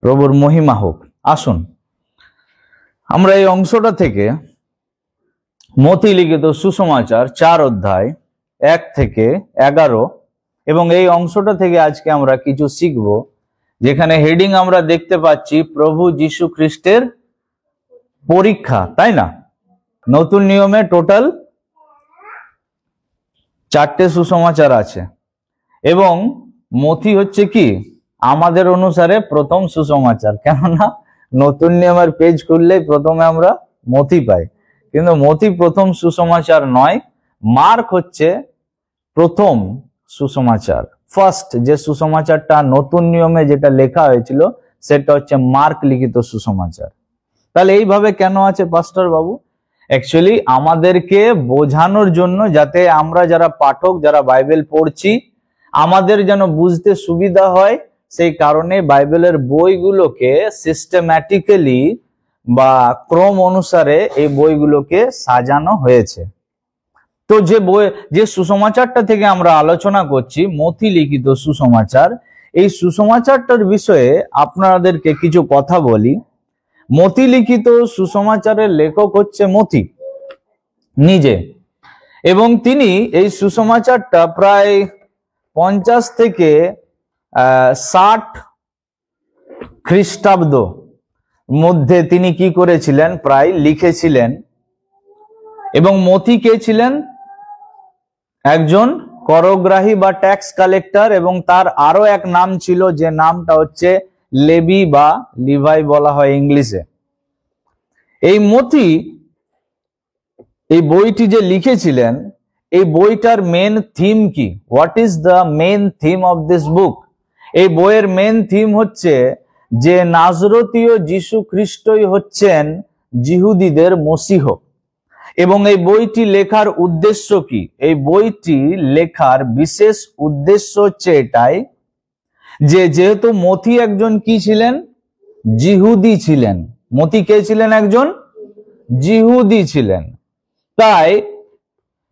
প্রভুর মহিমা হোক। আসুন আমরা এই অংশটা থেকে মথি লিখিত সুসমাচার 4 অধ্যায় 1 থেকে 11 এবং এই অংশটা থেকে আজকে আমরা কিছু শিখব, যেখানে হেডিং আমরা দেখতে পাচ্ছি প্রভু যীশু খ্রিস্টের পরীক্ষা, তাই না? নতুন নিয়মে টোটাল 4টে সুসমাচার আছে এবং মথি হচ্ছে কি আমাদের অনুসারে প্রথম সুসমাচার, কেননা নতুন নিয়মের পেজ খুললেই প্রথমে আমরা মথি পাই, কিন্তু মথি প্রথম সুসমাচার নয়। মার্ক হচ্ছে প্রথম সুসমাচার, ফার্স্ট যে সুসমাচারটা নতুন নিয়মে যেটা লেখা হয়েছিল সেটা হচ্ছে মার্ক লিখিত সুসমাচার। তাহলে এইভাবে কেন আছে পাস্টর বাবু? অ্যাকচুয়ালি আমাদেরকে বোঝানোর জন্য, যাতে আমরা যারা পাঠক, যারা বাইবেল পড়ছি, আমাদের যেন বুঝতে সুবিধা হয়, সেই কারণে বাইবেলের বইগুলোকে সিস্টেম্যাটিক্যালি বা ক্রম অনুসারে এই বইগুলোকে সাজানো হয়েছে। তো যে সুসমাচারটা থেকে আমরা আলোচনা করছি, মথি লিখিত সুসমাচার, এই সুসমাচারটার বিষয়ে আপনাদেরকে কিছু কথা বলি। মথি লিখিত সুসমাচারের লেখক হচ্ছে মথি নিজে, এবং তিনি এই সুসমাচারটা প্রায় 50 থেকে 60 খ্রিস্টাব্দ মধ্যে তিনি কি করেছিলেন, প্রায় লিখেছিলেন। এবং মথি কে ছিলেন? একজন করগ্রাহী বা ট্যাক্স কালেক্টর, এবং তার আরো এক নাম ছিল, যে নামটা হচ্ছে লেবি বা লিভাই বলা হয় ইংলিশে। এই মথি এই বইটি যে লিখেছিলেন, এই বইটার মেন থিম কি? What is the main theme of this book? এই বইয়ের মেন থিম হচ্ছে যে নাজরতীয় যীশু খ্রিস্টই হচ্ছেন জিহুদীদের মসিহ। এবং এই বইটি লেখার উদ্দেশ্য কি? এই বইটি লেখার বিশেষ উদ্দেশ্য হচ্ছে এটাই, যে যেহেতু মথি একজন কি ছিলেন? জিহুদি ছিলেন। মথি কে ছিলেন? একজন জিহুদি ছিলেন। তাই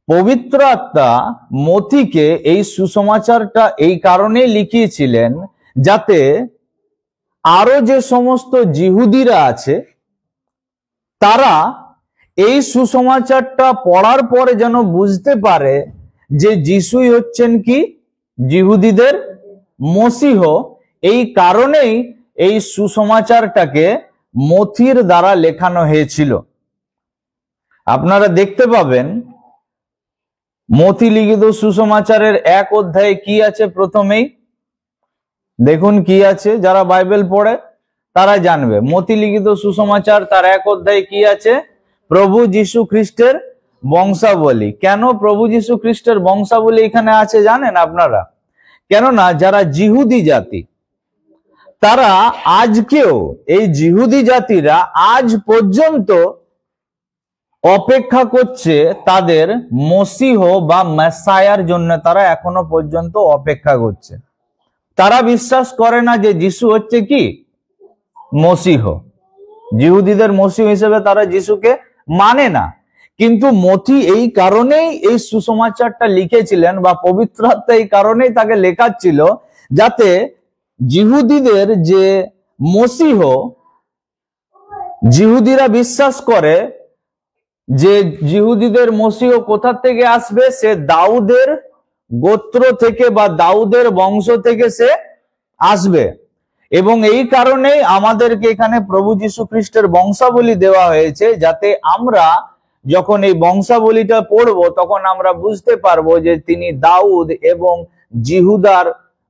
পবিত্র আত্মা মথিকে এই সুসমাচারটা এই কারণে লিখিয়েছিলেন, যাতে আরো যে সমস্ত জিহুদিরা আছে তারা এই সুসমাচারটা পড়ার পরে যেন বুঝতে পারে যে যিশুই হচ্ছেন কি জিহুদীদের মসিহ। এই কারণেই এই সুসমাচারটাকে মথির দ্বারা লেখানো হয়েছিল। আপনারা দেখতে পাবেন মথি লিখিত সুসমাচারের 1 অধ্যায়ে কি আছে। প্রথমেই দেখুন কি আছে, যারা বাইবেল পড়ে তারা জানবে। মথি লিখিত সুসমাচার তার 1 অধ্যায়ে কি আছে? প্রভু যীশু খ্রিস্টের বংশাবলী। কেন প্রভু যীশু খ্রিস্টের বংশাবলী এখানে আছে জানেন আপনারা? কেননা যারা জিহুদি জাতি, তারা আজকেও, এই জিহুদি জাতিরা আজ পর্যন্ত অপেক্ষা করছে তাদের মসিহ বা মেসায়ার জন্য। তারা এখনো পর্যন্ত অপেক্ষা করছে। তারা বিশ্বাস করে না যে যিশু হচ্ছে কি মসিহ। জিহুদীদের মসিহ হিসেবে তারা যিশুকে মানে না। কিন্তু মথি এই কারণেই এই সুসমাচারটা লিখেছিলেন, বা পবিত্র আত্মা এই কারণেই তাকে লেখাচ্ছিল, যাতে জিহুদীদের যে মসিহ, জিহুদীরা বিশ্বাস করে যে জিহুদীদের মসিহ কোথা থেকে আসবে? সে দাউদের গোত্র থেকে বা দাউদের বংশ থেকে সে আসবে। এবং এই কারণেই আমাদেরকে এখানে প্রভু যীশু খ্রিস্টের বংশাবলী দেওয়া হয়েছে, যাতে আমরা যখন এই বংশাবলীটা পড়বো তখন আমরা বুঝতে পারবো যে তিনি দাউদ এবং জিহুদার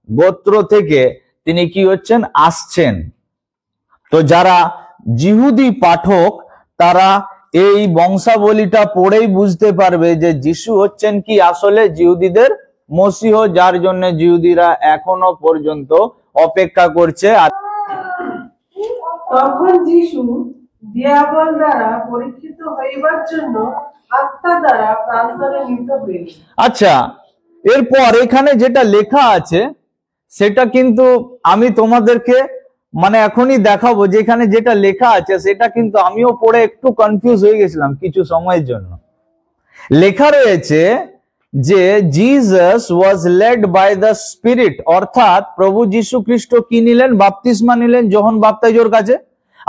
গোত্র থেকে তিনি কি হচ্ছেন, আসছেন। তো যারা জিহুদি পাঠক তারা এই বংশাবলীটা পড়েই বুঝতে পারবে যে যিশু হচ্ছেন কি আসলে জিহুদীদের মসিহ, যার জন্য জিহুদীরা এখনো পর্যন্ত অপেক্ষা করছে। তখন যিশু দিয়াবল দ্বারা পরীক্ষিত হইবার জন্য আত্মা দ্বারা প্রান্তরে নিত হইলেন। আচ্ছা, এরপর এখানে যেটা লেখা আছে সেটা কিন্তু আমি তোমাদেরকে এখনই দেখাবো। যেখানে যেটা লেখা আছে সেটা কিন্তু আমিও পড়ে একটু কনফিউজ হয়ে গেছিলাম কিছু সময়ের জন্য। লেখা রয়েছে যে Jesus was led by the spirit, অর্থাৎ প্রভু যীশু খ্রিস্ট কি নিলেন? বাপ্তিস্মা নিলেন যোহন বাপ্তাইজোর কাছে।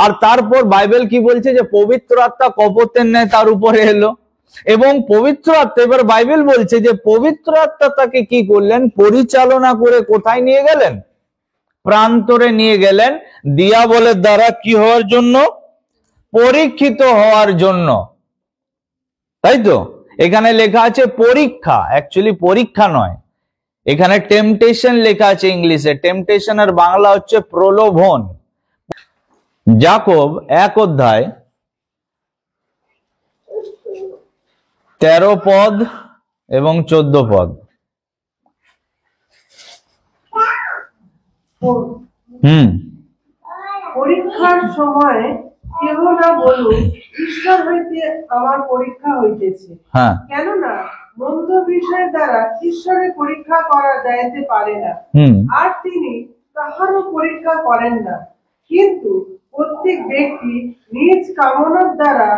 আর তারপর বাইবেল কি বলছে? যে পবিত্র আত্মা কপতের ন্যায় তার উপরে এলো, এবং পবিত্র আত্মা, এবার বাইবেল বলছে যে পবিত্র আত্মা তাকে কি করলেন? পরিচালনা করে কোথায় নিয়ে গেলেন? প্রান্তরে নিয়ে গেলেন, দিয়াবলের দ্বারা কি হওয়ার জন্য? পরীক্ষিত হওয়ার জন্য। তাই তো এখানে লেখা আছে পরীক্ষা, অ্যাকচুয়ালি পরীক্ষা নয়, এখানে টেম্পটেশন লেখা আছে ইংলিশে। টেম্পটেশনের বাংলা হচ্ছে প্রলোভন। যাকব 1 অধ্যায় 13 পদ এবং 14 পদ। পরীক্ষার সময় কেহ না বলুক, ঈশ্বর হইতে আমার পরীক্ষা হইতেছে। হ্যাঁ, কেননা মন্দ বিষয়ের দ্বারা ঈশ্বরের পরীক্ষা করা যাইতে পারে না, আর তিনি কাহারও পরীক্ষা করেন না। কিন্তু প্রত্যেক ব্যক্তি নিজ কামনার দ্বারা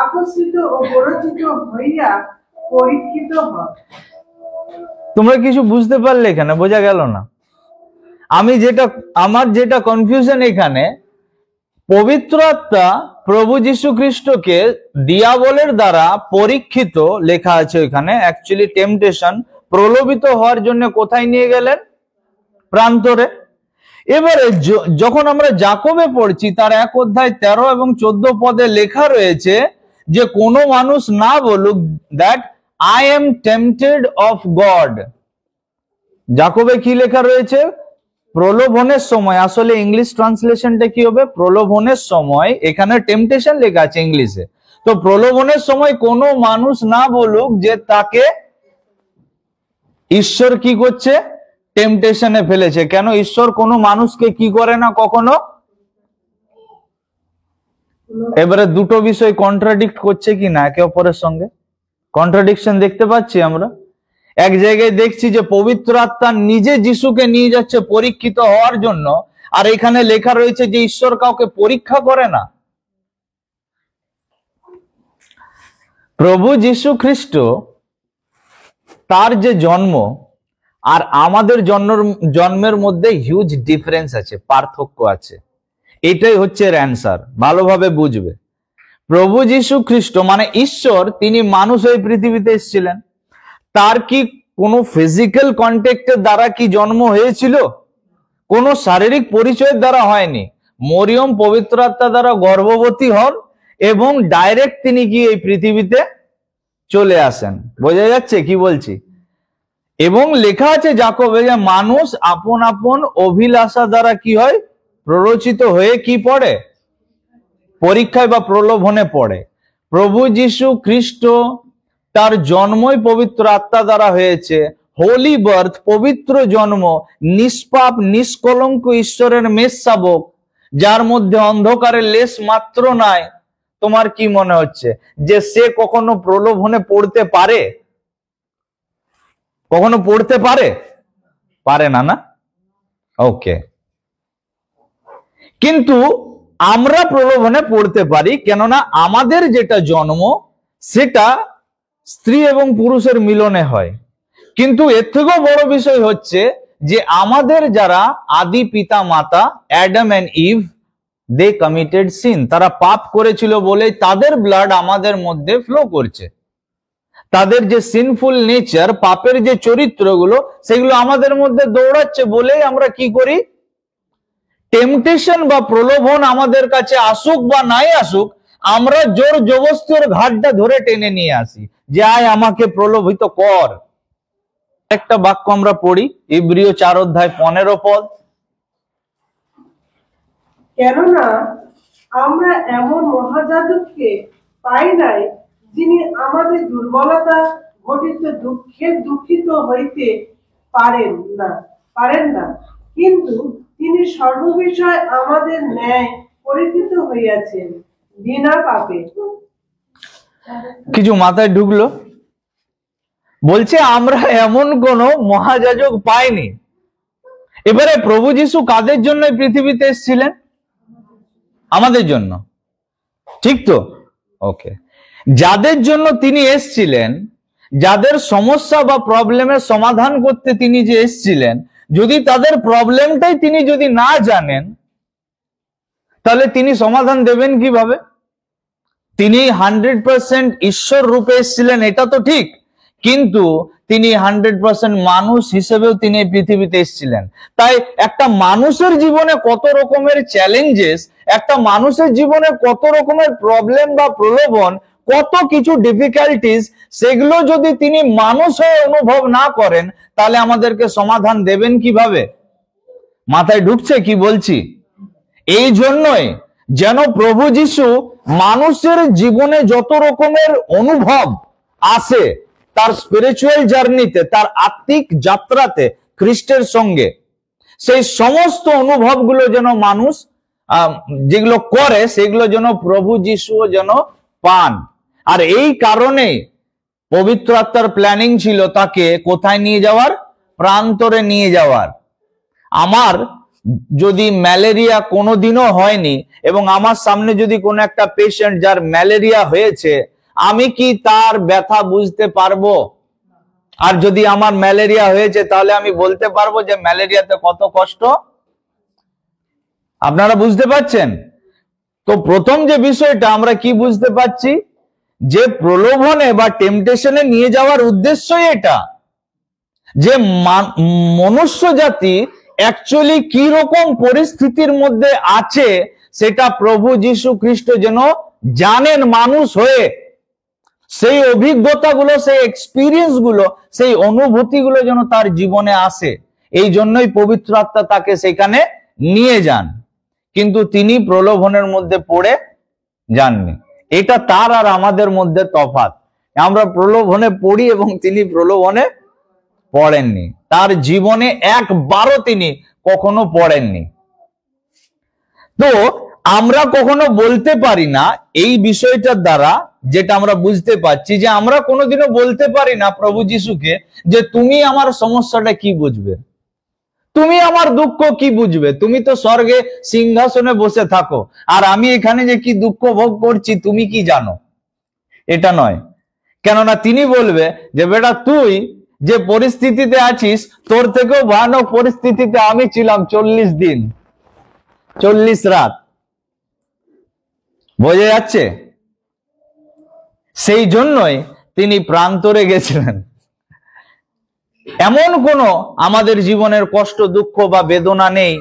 আকর্ষিত ও প্ররোচিত হইয়া পরীক্ষিত হয়। তোমরা কিছু বুঝতে পারলে? এখানে বোঝা গেল না? আমার যেটা কনফিউশন এখানে, পবিত্র আত্মা প্রভু যীশু খ্রিস্টকে দিয়াবলের দ্বারা পরীক্ষিত লেখা আছে এখানে, অ্যাকচুয়ালি টেম্পটেশন, প্রলোভিত হওয়ার জন্য কোথায় নিয়ে গেলেন? প্রান্তরে। এবারে যখন আমরা যাকবে পড়ছি, তার 1 অধ্যায় 13 এবং 14 পদে লেখা রয়েছে যে কোনো মানুষ না বলুক that I am tempted of God. যাকবে কি লেখা রয়েছে? প্রলোভনের সময়। আসলে ইংলিশ ট্রান্সলেশনটা কি হবে? প্রলোভনের সময়। এখানে টেম্পটেশন লেখা আছে ইংলিশে। তো প্রলোভনের সময় কোনো মানুষ না বলুক যে তাকে ঈশ্বর কি করছে? টেম্পটেশনে ফেলেছে। কেন? ঈশ্বর কোনো মানুষকে কি করে না কখনো। এবারে দুটো বিষয় কন্ট্রাডিক্ট করছে কি না একে অপরের সঙ্গে? কন্ট্রাডিকশন দেখতে পাচ্ছি আমরা। এক জায়গায় দেখছি যে পবিত্র আত্মা নিজে যিশুকে নিয়ে যাচ্ছে পরীক্ষিত হওয়ার জন্য, আর এখানে লেখা রয়েছে যে ঈশ্বর কাউকে পরীক্ষা করে না। প্রভু যীশু খ্রিস্ট তার যে জন্ম আর আমাদের জন্মের মধ্যে হিউজ ডিফারেন্স আছে, পার্থক্য আছে। এটাই হচ্ছে এর অ্যান্সার, ভালোভাবে বুঝবে। প্রভু যীশু খ্রিস্ট মানে ঈশ্বর, তিনি মানুষ হয়ে পৃথিবীতে এসেছিলেন। তার কি কোনো ফিজিক্যাল কন্ট্যাক্টের দ্বারা কি জন্ম হয়েছিল? কোনো শারীরিক পরিচয়ের দ্বারা হয়নি। মরিয়ম পবিত্র আত্মা দ্বারা গর্ভবতী হন এবং ডাইরেক্ট তিনি কি এই পৃথিবীতে চলে আসেন। বোঝা যাচ্ছে কি বলছি? এবং লেখা আছে যাকবে যে মানুষ আপন আপন অভিলাষা দ্বারা কি হয়? প্ররোচিত হয়ে কি পড়ে? পরীক্ষায় বা প্রলোভনে পড়ে। প্রভু যীশু খ্রিস্ট তার জন্মই পবিত্র আত্মা দ্বারা হয়েছে। হোলি বার্থ, পবিত্র জন্ম, নিষ্পাপ নিষ্কলঙ্ক ঈশ্বরের মেষশাবক, যার মধ্যে অন্ধকারের লেশ মাত্র নাই। তোমার কি মনে হচ্ছে যে সে কখনো প্রলোভনে পড়তে পারে? কখনো পড়তে পারে? পারে না, না? ওকে। কিন্তু আমরা প্রলোভনে পড়তে পারি, কেননা আমাদের যেটা জন্ম সেটা স্ত্রী এবং পুরুষের মিলনে হয়। কিন্তু এর থেকেও বড় বিষয় হচ্ছে যে আমাদের যারা আদি পিতা মাতা Adam and Eve, they committed sin, তারা পাপ করেছিল বলে তাদের ব্লাড আমাদের মধ্যে ফ্লো করছে। তাদের যে সিনফুল নেচার, পাপের যে চরিত্রগুলো, সেগুলো আমাদের মধ্যে দৌড়াচ্ছে বলেই আমরা কি করি? টেম্পটেশন বা প্রলোভন আমাদের কাছে আসুক বা নাই আসুক, আমরা জোর জবরদস্তি ওর ঘাটটা ধরে টেনে নিয়ে আসি যে আয় আমাকে প্রলোভিত কর। একটা বাক্য আমরা পড়ি, ইব্রিয় 4 অধ্যায় 15 পদ। কেননা আমরা এমন মহাযাজককে পাই নাই, যিনি আমাদের দুর্বলতা ঘটিত দুঃখে দুঃখিত হইতে পারেন না, কিন্তু তিনি সর্ববিষয় আমাদের ন্যায় পরীক্ষিত হইয়াছেন, বিনা পাপে। কিছু মাথায় ঢুকলো? বলছে আমরা এমন কোন মহাযাজক পাইনি। এবারে প্রভু যীশু কাদের জন্য পৃথিবীতে এসেছিলেন? আমাদের জন্য, ঠিক তো? ওকে। যাদের জন্য তিনি এসেছিলেন যাদের সমস্যা বা প্রবলেমের সমাধান করতে তিনি যে এসেছিলেন, যদি তাদের প্রবলেমটাই তিনি যদি না জানেন, তাহলে তিনি সমাধান দেবেন কিভাবে? তিনি 100% ঈশ্বর রূপে এসেছিলেন, এটা তো ঠিক, কিন্তু তিনি 100% মানুষ হিসেবেও তিনি এই পৃথিবীতে এসেছিলেন। তাই একটা মানুষের জীবনে কত রকমের চ্যালেঞ্জেস, একটা মানুষের জীবনে কত রকমের প্রবলেম বা প্রলোভন, কত কিছু ডিফিকাল্টিস, সেগুলো যদি তিনি মানুষ হয়ে অনুভব না করেন, তাহলে আমাদেরকে সমাধান দেবেন কিভাবে? মাথায় ঢুকছে কি বলছি? এই জন্যই যেন প্রভু যিশু মানুষের জীবনে যত রকমের অনুভব আসে, তার স্পিরিচুয়াল জার্নিতে, তার আত্মিক যাত্রাতে খ্রিস্টের সঙ্গে, সেই সমস্ত অনুভবগুলো যেন মানুষ যেগুলো করে, সেগুলো যেন প্রভু যিশুও যেন পান। আর এই কারণে পবিত্র আত্মার প্ল্যানিং ছিল তাকে কোথায় নিয়ে যাওয়ার? প্রান্তরে নিয়ে যাওয়ার। আমার যদি ম্যালেরিয়া কোনোদিনও হয়নি এবং আমার সামনে যদি কোনো একটা পেশেন্ট যার ম্যালেরিয়া হয়েছে, আমি কি তার ব্যথা বুঝতে পারবো? আর যদি আমার ম্যালেরিয়া হয়েছে, তাহলে আমি বলতে পারবো যে ম্যালেরিয়াতে কত কষ্ট? আপনারা বুঝতে পারছেন তো? প্রথম যে বিষয়টা আমরা কি বুঝতে পারছি, যে প্রলোভনে বা টেম্পটেশনে নিয়ে যাওয়ার উদ্দেশ্যই এটা, যে মনুষ্য জাতি অ্যাকচুয়ালি কি রকম পরিস্থিতির মধ্যে আছে সেটা প্রভু যীশু খ্রিস্ট যেন জানেন মানুষ হয়ে। সেই অভিজ্ঞতাগুলো, সেই এক্সপিরিয়েন্স গুলো, সেই অনুভূতিগুলো যেন তার জীবনে আসে। এই জন্যই পবিত্র আত্মা তাকে সেখানে নিয়ে যান, কিন্তু তিনি প্রলোভনের মধ্যে পড়ে যাননি। এটা তার আর আমাদের মধ্যে তফাৎ। আমরা প্রলোভনে পড়ি এবং তিনি প্রলোভনে পড়েননি। তার জীবনে একবারও তিনি কখনো পড়েননি। তো আমরা কখনো বলতে পারি না এই বিষয়টার দ্বারা, যেটা আমরা বুঝতে পারছি, যে আমরা কোনোদিনও বলতে পারি না প্রভু যিশুকে যে তুমি আমার সমস্যাটা কি বুঝবে, তুমি আমার দুঃখ কি বুঝবে, তুমি তো স্বর্গে সিংহাসনে বসে থাকো, আর আমি এখানে যে কি দুঃখ ভোগ করছি তুমি কি জানো? এটা নয়। কেননা তিনি বলবে যে বেটা, তুই যে পরিস্থিতিতে আছিস, তোর থেকেও ভয়ানক পরিস্থিতিতে আমি ছিলাম 40 দিন 40 রাত। বোঝা যাচ্ছে? সেই জন্যই তিনি প্রান্তরে গেছিলেন। এমন কোনো আমাদের জীবনের কষ্ট, দুঃখ বা বেদনা নেই,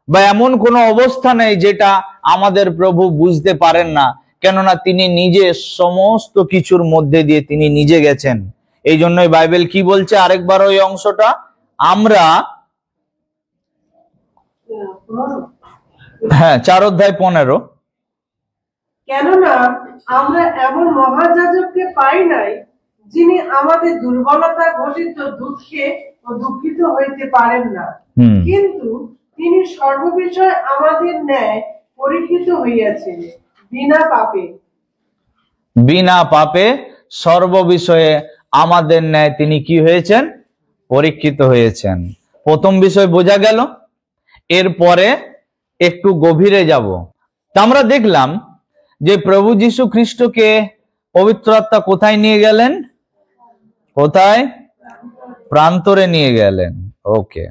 বা এমন কোনো অবস্থা নেই যেটা আমাদের প্রভু বুঝতে পারেন না, কেননা তিনি নিজে সমস্ত কিছুর মধ্যে দিয়ে তিনি নিজে গেছেন। এই জন্যই বাইবেল কি বলছে আরেকবার ওই অংশটা আমরা 4:15, কেননা আমরা এমন মহাযাজককে পাই নাই যিনি আমাদের দুর্বলতা ঘটিত দুঃখে ও দুঃখিত হইতে পারেন না, কিন্তু তিনি সর্ববিষয়ে আমাদের ন্যায় পরীক্ষিত হইয়াছেন, বিনা পাপে সর্ববিষয়ে আমাদের ন্যায় তিনি কি হয়েছেন? পরীক্ষিত হয়েছেন। প্রথম বিষয় বোঝা গেল। এরপরে একটু গভীরে যাব। তা আমরা দেখলাম যে প্রভু যীশু খ্রিস্টকে পবিত্র আত্মা কোথায় নিয়ে গেলেন? কোথায়? প্রান্তরে নিয়ে গেলেন। ওকে।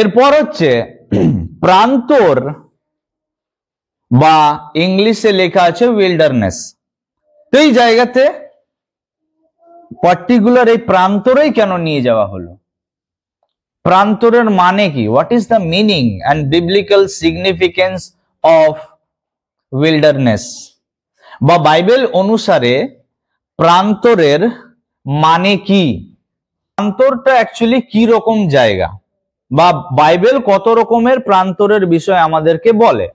এরপর হচ্ছে প্রান্তর, বা ইংলিশে লেখা আছে উইল্ডারনেস। তো এই জায়গাতে পার্টিকুলার এই প্রান্তরেই কেন নিয়ে যাওয়া হলো? প্রান্তরের মানে কি? What is the meaning and biblical significance of wilderness? বা বাইবেল অনুসারে প্রান্তরের মানে কি? প্রান্তরটা অ্যাকচুয়ালি কি রকম জায়গা, বা বাইবেল কত রকমের প্রান্তরের বিষয় আমাদেরকে বলে?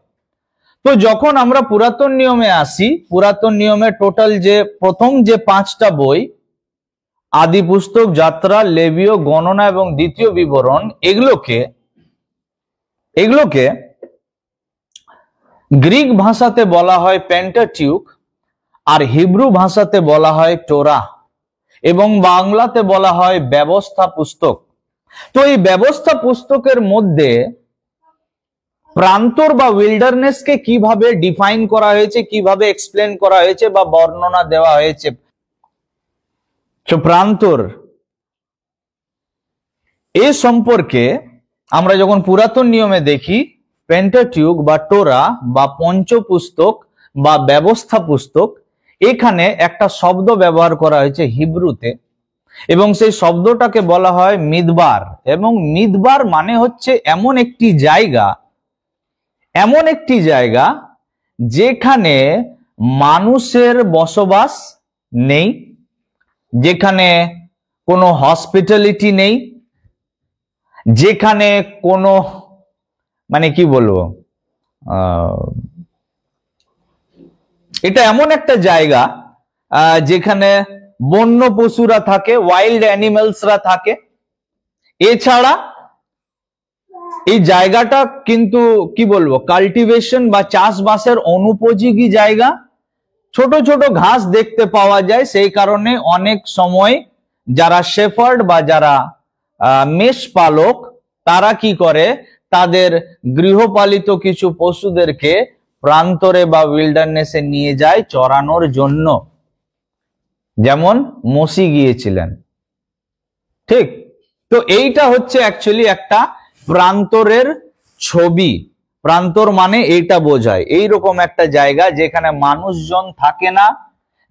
তো যখন আমরা পুরাতন নিয়মে আসি, পুরাতন নিয়মে টোটাল যে প্রথম যে 5টা বই, আদি পুস্তক, যাত্রা, লেবীয়, গণনা এবং দ্বিতীয় বিবরণ, এগুলোকে গ্রিক ভাষাতে বলা হয় পেন্টাটিউক, আর হিব্রু ভাষাতে বলা হয় টোরা, এবং বাংলাতে বলা হয় ব্যবস্থা পুস্তক। তো এই ব্যবস্থা পুস্তকের মধ্যে প্রান্তর বা উইল্ডারনেসকে কিভাবে ডিফাইন করা হয়েছে, কিভাবে এক্সপ্লেন করা হয়েছে বা বর্ণনা দেওয়া হয়েছে। প্রান্তর এ সম্পর্কে আমরা যখন পুরাতন নিয়মে দেখি, পেন্টাটিউক বা টোরা বা পঞ্চপুস্তক বা ব্যবস্থা পুস্তক, এখানে একটা শব্দ ব্যবহার করা হয়েছে হিব্রুতে, এবং সেই শব্দটাকে বলা হয় মিদবার। এবং মিদবার মানে হচ্ছে এমন একটি জায়গা যেখানে মানুষের বসবাস নেই, যেখানে কোনো হসপিটালিটি নেই, যেখানে কোনো মানে কি বলবো, এটা এমন একটা জায়গা যেখানে বন্য পশুরা থাকে, ওয়াইল্ড অ্যানিমেলসরা থাকে। এছাড়া এই জায়গাটা কিন্তু কি বলবো, কাল্টিভেশন বা চাষবাসের অনুপযোগী জায়গা। ছোট ছোট ঘাস দেখতে পাওয়া যায়, সেই কারণে অনেক সময় যারা শেফার্ড বা যারা মেষ পালক, তারা কি করে, তাদের গৃহপালিত কিছু পশুদেরকে প্রান্তরে বা উইল্ডারনেসে নিয়ে যায় চরানোর জন্য। যেমন মোশি গিয়েছিলেন, ঠিক তো। এইটা হচ্ছে অ্যাকচুয়ালি একটা প্রান্তরের ছবি। প্রান্তর মানে এইটা বোঝায়, এইরকম একটা জায়গা যেখানে মানুষজন থাকে না,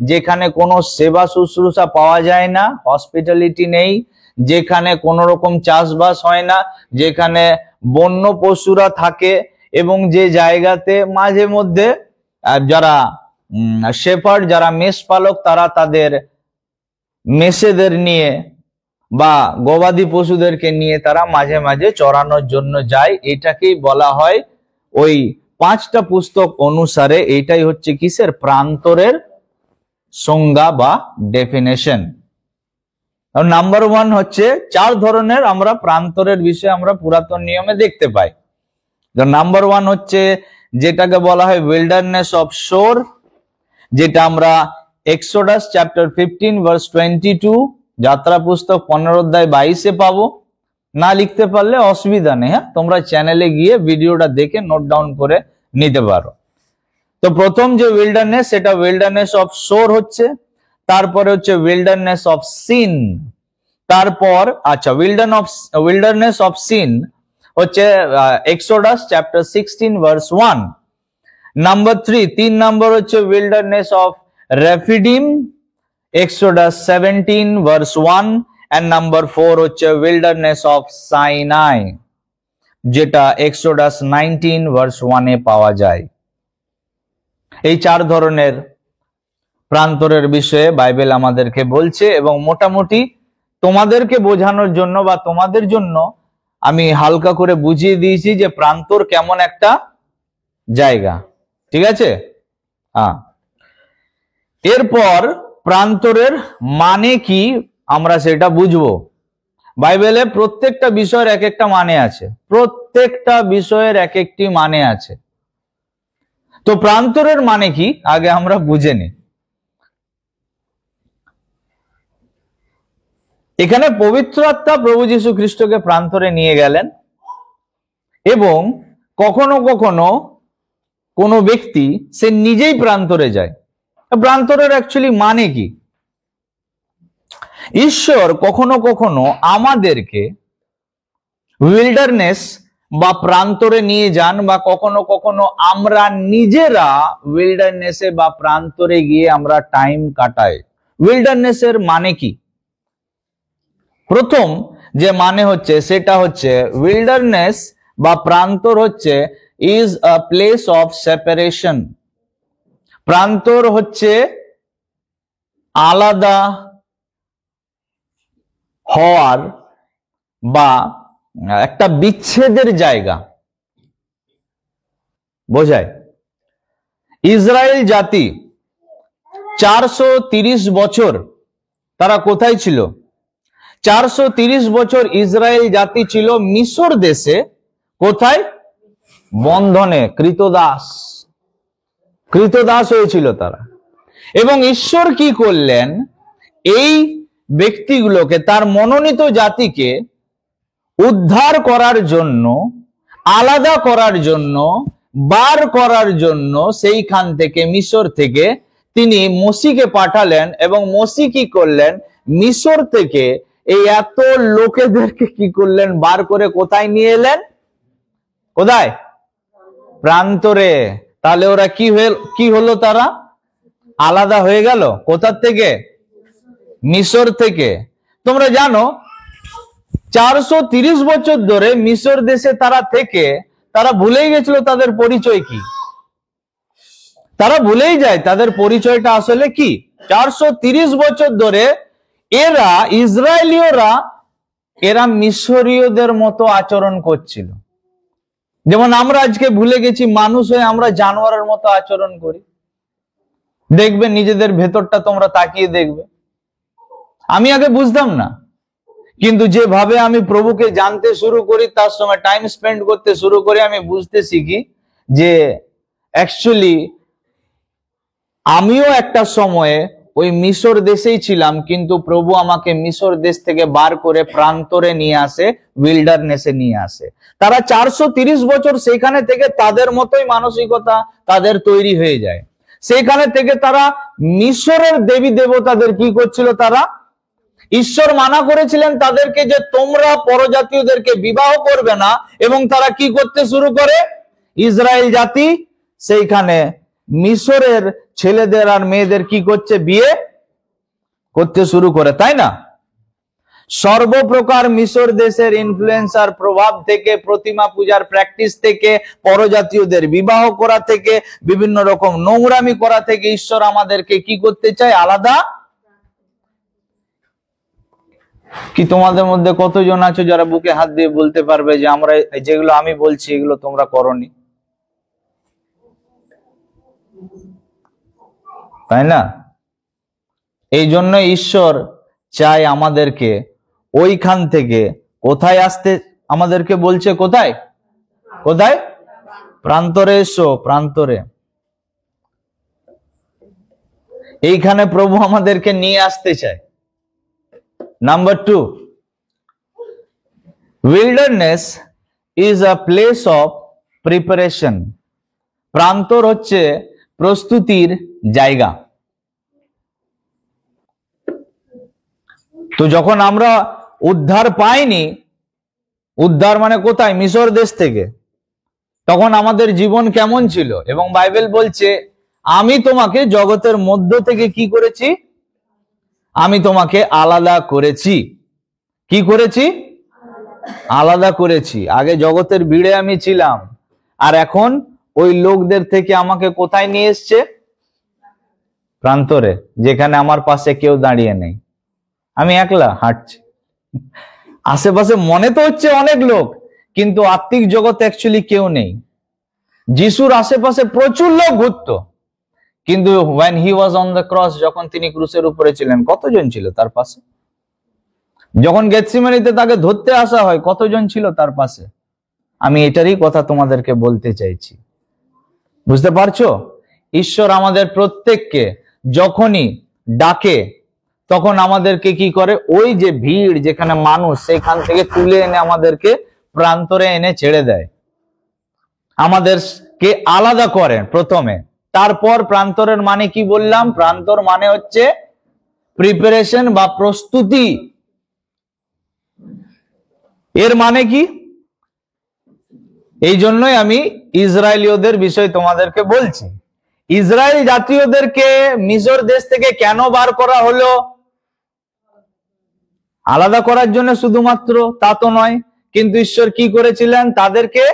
যেখানে কোনো সেবা শুশ্রূষা পাওয়া যায় না, হসপিটালিটি নেই, যেখানে কোনো রকম চাষবাস হয় না, যেখানে বন্য পশুরা থাকে, এবং যে জায়গাতে মাঝে মধ্যে যারা শেফার্ড, যারা মেষ পালক, তারা তাদের মেষেদের নিয়ে বা গবাদি পশুদেরকে নিয়ে তারা মাঝে মাঝে চড়ানোর জন্য যায়। এটাকেই বলা হয়, ওই 5টা পুস্তক অনুসারে এইটাই হচ্ছে কিসের, প্রান্তরের সংজ্ঞা বা ডেফিনেশন। নাম্বার 1 হচ্ছে 4 ধরনের আমরা প্রান্তরের বিষয়ে আমরা পুরাতন নিয়মে দেখতে পাই। নাম্বার 1 হচ্ছে যেটাকে বলা হয় উইল্ডারনেস অফ শোর, যেটা আমরা এক্সোডাস চ্যাপ্টার 15 ভার্স 22, যাত্রা পুস্তক 15 অধ্যায় 22-এ পাবো। না লিখতে পারলে অসুবিধা নেই, হ্যাঁ, তোমরা চ্যানেলে গিয়ে ভিডিওটা দেখে নোট ডাউন করে নিতে পারো। তো প্রথম যে উইল্ডারনেস, সেটা উইল্ডারনেস অফ শোর হচ্ছে, তারপরে হচ্ছে উইল্ডারনেস অফ সিন, তারপর আচ্ছা উইল্ডারনেস অফ সিন হচ্ছে Exodus chapter 16 verse 1। Number 3 number হচ্ছে wilderness of Rephidim, Exodus 17 verse 1, and number 4 হচ্ছে উইল্ডারনেস অফ সাইনাই, যেটা এক্সোডাস 19 ভার্স 1-এ পাওয়া যায়। এই 4 ধরনের প্রান্তরের বিষয়ে বাইবেল আমাদেরকে বলছে, এবং মোটামুটি তোমাদেরকে বোঝানোর জন্য বা তোমাদের জন্য আমি হালকা করে বুঝিয়ে দিয়েছি যে প্রান্তর কেমন একটা জায়গা, ঠিক আছে। এরপর প্রান্তরের মানে কি আমরা সেটা বুঝবো। বাইবেলে প্রত্যেকটা বিষয়ের এক একটা মানে আছে, প্রত্যেকটা বিষয়ের এক একটি মানে আছে। তো প্রান্তরের মানে কি আগে আমরা বুঝে নিই। এখানে পবিত্র আত্মা প্রভু যীশু খ্রিস্টকে প্রান্তরে নিয়ে গেলেন, এবং কখনো কখনো কোনো ব্যক্তি সে নিজেই প্রান্তরে যায়। প্রান্তরের অ্যাকচুয়ালি মানে কি? ঈশ্বর কখনো কখনো আমাদেরকে উইল্ডারনেস বা প্রান্তরে নিয়ে যান, বা কখনো কখনো আমরা নিজেরা উইল্ডারনেসে বা প্রান্তরে গিয়ে আমরা টাইম কাটাই। উইল্ডারনেসের মানে কি? প্রথম যে মানে হচ্ছে সেটা হচ্ছে উইল্ডারনেস বা প্রান্তর হচ্ছে is a place of separation. প্রান্তর হচ্ছে আলাদা হওয়ার বা একটা বিচ্ছেদের জায়গা বোঝায়। ইসরায়েল জাতি 430 বছর তারা কোথায় ছিল? 430 বছর ইসরায়েল জাতি ছিল মিশর দেশে। কোথায়? বন্ধনে, কৃতদাস হয়েছিল তারা। এবং ঈশ্বর কি করলেন? এই ব্যক্তিগুলোকে, তার মনোনীত জাতিকে উদ্ধার করার জন্য আলাদা করার জন্য, বার করার জন্য সেইখান থেকে, মিশর থেকে তিনি মোশিকে পাঠালেন। এবং মোশি কি করলেন, মিশর থেকে এই এত লোকেদেরকে কি করলেন, বার করে কোথায় নিয়ে এলেন? কোথায়? প্রান্তরে। তাহলে ওরা কি হলো? তারা আলাদা হয়ে গেল। কোথার থেকে? মিশর থেকে। তোমরা জানো 430 বছর ধরে মিশর দেশে তারা থেকে তারা ভুলেই গেছিল তাদের পরিচয় কি। তারা ভুলেই যায় তাদের পরিচয়টা আসলে কি। 430 বছর ধরে এরা, ইসরায়েলীয়রা, এরা মিশরীয়দের মতো আচরণ করছিল। যেমন আমরা আজকে ভুলে গেছি, মানুষ হয়ে আমরা জানোয়ারের মতো আচরণ করি। দেখবে নিজেদের ভেতরটা তোমরা তাকিয়ে দেখবে। আমি আগে বুঝতাম না, কিন্তু যেভাবে আমি প্রভুকে জানতে শুরু করি, তার সময় টাইম স্পেন্ড করতে শুরু করি, আমি বুঝতে শিখি যে অ্যাকচুয়ালি আমিও একটা সময়ে ওই মিশর দেশেই ছিলাম, কিন্তু প্রভু আমাকে মিশর দেশ থেকে বার করে প্রান্তরে নিয়ে আসে, উইল্ডারনেসে নিয়ে আসে। তারা 430 বছর সেখানে থেকে তাদের মতোই মানসিকতা তাদের তৈরি হয়ে যায়। সেখানে থেকে তারা মিশরের দেবী দেবতাদের কি করছিল, তারা ঈশ্বর মানা করেছিলেন তাদেরকে যে তোমরা পরজাতীয়দেরকে বিবাহ করবে না, এবং তারা কি করতে শুরু করে, ইসরায়েল জাতি সেইখানে মিশরের ছেলেদের আর মেয়েদের কি করছে, বিয়ে করতে শুরু করে, তাই না? সর্বপ্রকার মিশর দেশের ইনফ্লুয়েন্স আর প্রভাব থেকে, প্রতিমা পূজার প্র্যাকটিস থেকে, পরজাতীয়দের বিবাহ করা থেকে, বিভিন্ন রকম নোংরামি করা থেকে ঈশ্বর আমাদেরকে কি করতে চায়, আলাদা। কি তোমাদের মধ্যে কতজন আছো যারা বুকে হাত দিয়ে বলতে পারবে যে আমরা যেগুলো আমি বলছি এগুলো তোমরা করনি? তাই না? এই জন্য ঈশ্বর চায় আমাদেরকে ওইখান থেকে কোথায় আসতে, আমাদেরকে বলছে কোথায়? কোথায়? প্রান্তরে এসো, প্রান্তরে। এইখানে প্রভু আমাদেরকে নিয়ে আসতে চায়। Number 2, wilderness is a place of preparation. প্রান্তর হচ্ছে প্রস্তুতির জায়গা। তো যখন আমরা উদ্ধার পাইনি, উদ্ধার মানে কোথায়? মিশর দেশ থেকে। তখন আমাদের জীবন কেমন ছিল? এবং বাইবেল বলছে আমি তোমাকে জগতের মধ্য থেকে কি করেছি? আমি তোমাকে আলাদা করেছি। কি করেছি? আলাদা করেছি। আগে জগতের ভিড়ে আমি ছিলাম, আর এখন ওই লোকদের থেকে আমাকে কোথায় নিয়ে এসছে? প্রান্তরে, যেখানে আমার পাশে কেউ দাঁড়িয়ে নেই, আমি একলা হাঁটছি। আশেপাশে মনে তো হচ্ছে অনেক লোক, কিন্তু আত্মিক জগতে অ্যাকচুয়ালি কেউ নেই। যিশুর আশেপাশে প্রচুর লোক ঘুরতো, কিন্তু when he was on the cross, যখন তিনি ক্রুসের উপরে ছিলেন, কতজন ছিল তার পাশে? যখন গেতসিমানিতে তাকে ধরতে আসা হয়, কতজন ছিল তার পাশে? আমি এটারই কথা তোমাদেরকে বলতে চাইছি। বুঝতে পারছো? ঈশ্বর আমাদের প্রত্যেককে যখনই ডাকে, তখন আমাদেরকে কি করে, ওই যে ভিড় যেখানে মানুষ, সেখান থেকে তুলে এনে আমাদেরকে প্রান্তরে এনে ছেড়ে দেয়, আমাদেরকে আলাদা করেন প্রথমে। তারপর প্রান্তরের মানে কি বললাম? প্রান্তর মানে হচ্ছে প্রিপারেশন বা প্রস্তুতি। এর মানে কি? এই জন্যই আমি ইসরায়েলীয়দের বিষয় তোমাদেরকে বলছি। ইসরায়েল জাতীয়দেরকে মিশর দেশ থেকে কেন বার করা হলো? আলাদা করার জন্য শুধুমাত্র, তা তো নয়। কিন্তু ঈশ্বর কি করেছিলেন? তাদেরকে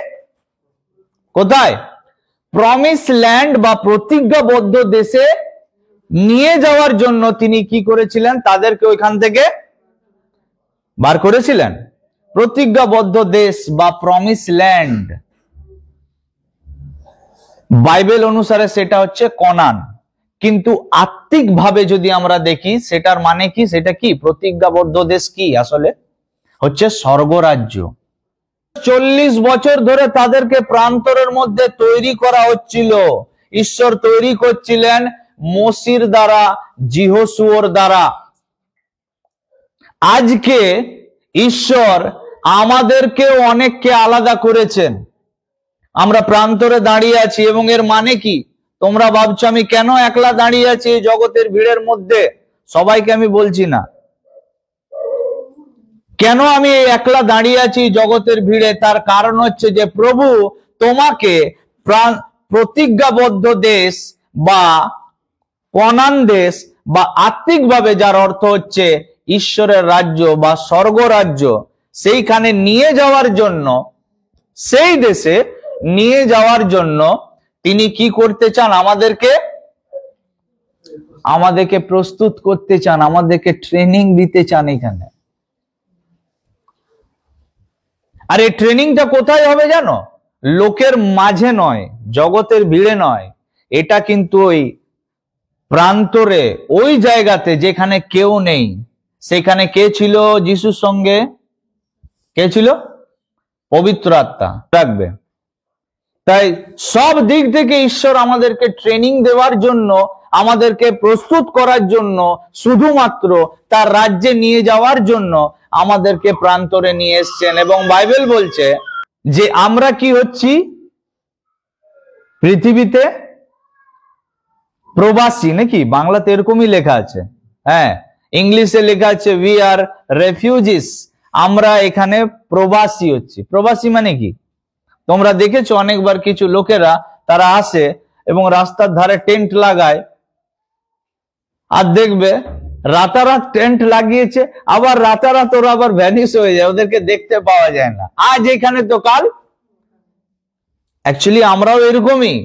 কোথায়? প্রমিস ল্যান্ড বা প্রতিজ্ঞাবদ্ধ দেশে নিয়ে যাওয়ার জন্য তিনি কি করেছিলেন? তাদেরকে ওইখান থেকে বার করেছিলেন। প্রতিজ্ঞাবদ্ধ দেশ বা প্রমিস ল্যান্ড, বাইবেল অনুসারে সেটা হচ্ছে কনান। কিন্তু আত্মিক ভাবে যদি আমরা দেখি, সেটার মানে কি? সেটা কি? প্রতিজ্ঞাবদ্ধ দেশ কি আসলে? হচ্ছে স্বর্গরাজ্য। 40 বছর ধরে তাদেরকে প্রান্তরের মধ্যে তৈরি করা হচ্ছিল। ঈশ্বর তৈরি করছিলেন মোশির দ্বারা, জিহোশুয়ার দ্বারা। আজকে ঈশ্বর আমাদেরকেও অনেককে আলাদা করেছেন। আমরা প্রান্তরে দাঁড়িয়ে আছি, এবং এর মানে কি? তোমরা ভাবছো আমি কেন একলা দাঁড়িয়ে আছি এই জগতের ভিড়ের মধ্যে? সবাইকে আমি বলছি না, কেন আমি একলা দাঁড়িয়ে আছি জগতের ভিড়ে, তার কারণ হচ্ছে যে প্রভু তোমাকে প্রতিজ্ঞাবদ্ধ দেশ বা কনান দেশ বা আত্মিকভাবে, যার অর্থ হচ্ছে ঈশ্বরের রাজ্য বা স্বর্গ রাজ্য, সেইখানে নিয়ে যাওয়ার জন্য, সেই দেশে নিয়ে যাওয়ার জন্য তিনি কি করতে চান? আমাদেরকে প্রস্তুত করতে চান, আমাদেরকে ট্রেনিং দিতে চান এখানে। আর এই ট্রেনিংটা কোথায় হবে জানো? লোকের মাঝে নয়, জগতের ভিড়ে নয়, এটা কিন্তু ওই প্রান্তরে, ওই জায়গাতে যেখানে কেউ নেই। সেখানে কে ছিল যিশুর সঙ্গে? কে ছিল? পবিত্র আত্মা। রাখবে। তাই সব দিক থেকে ঈশ্বর আমাদেরকে ট্রেনিং দেওয়ার জন্য, আমাদেরকে প্রস্তুত করার জন্য, শুধুমাত্র তার রাজ্যে নিয়ে যাওয়ার জন্য আমাদেরকে প্রান্তরে নিয়ে এসছেন। এবং বাইবেল বলছে যে আমরা কি হচ্ছি? পৃথিবীতে প্রবাসী, নাকি? বাংলাতে এরকমই লেখা আছে, হ্যাঁ, ইংলিশে লেখা আছে উই আর রেফিউজিস। আমরা এখানে প্রবাসী হচ্ছি। প্রবাসী মানে কি? তোমরা দেখেছো অনেকবার কিছু লোকেরা তারা আসে এবং রাস্তার ধারে টেন্ট লাগায়, আর দেখবে রাতারাত টেন্ট লাগিয়েছে, আবার রাতারাত ওরা আবার ভ্যানিশ হয়ে যায়, ওদেরকে দেখতে পাওয়া যায় না। আজ এখানে তো কাল। অ্যাকচুয়ালি আমরাও এরকমই,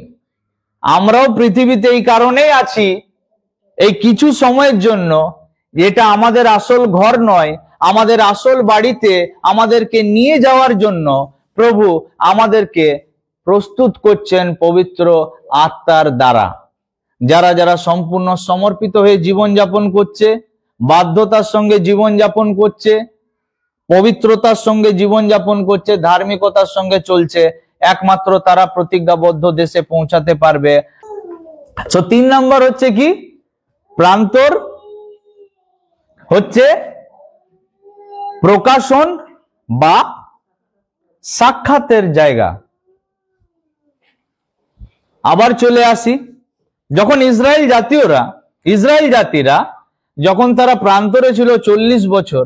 আমরাও পৃথিবীতে এই কারণেই আছি, এই কিছু সময়ের জন্য। এটা আমাদের আসল ঘর নয়, আমাদের আসল বাড়িতে আমাদেরকে নিয়ে যাওয়ার জন্য প্রভু আমাদেরকে প্রস্তুত করছেন পবিত্র আত্মার দ্বারা। যারা যারা সম্পূর্ণ সমর্পিত হয়ে জীবনযাপন করছে, বাধ্যতার সঙ্গে জীবনযাপন করছে, পবিত্রতার সঙ্গে জীবনযাপন করছে, ধার্মিকতার সঙ্গে চলছে, একমাত্র তারা প্রতিজ্ঞাবদ্ধ দেশে পৌঁছাতে পারবে। তো 3 নম্বর হচ্ছে কি? প্রান্তর হচ্ছে প্রকাশন বা সাক্ষাতের জায়গা। আবার চলে আসি, যখন ইসরায়েল জাতিরা যখন তারা প্রান্তরে ছিল 40 বছর,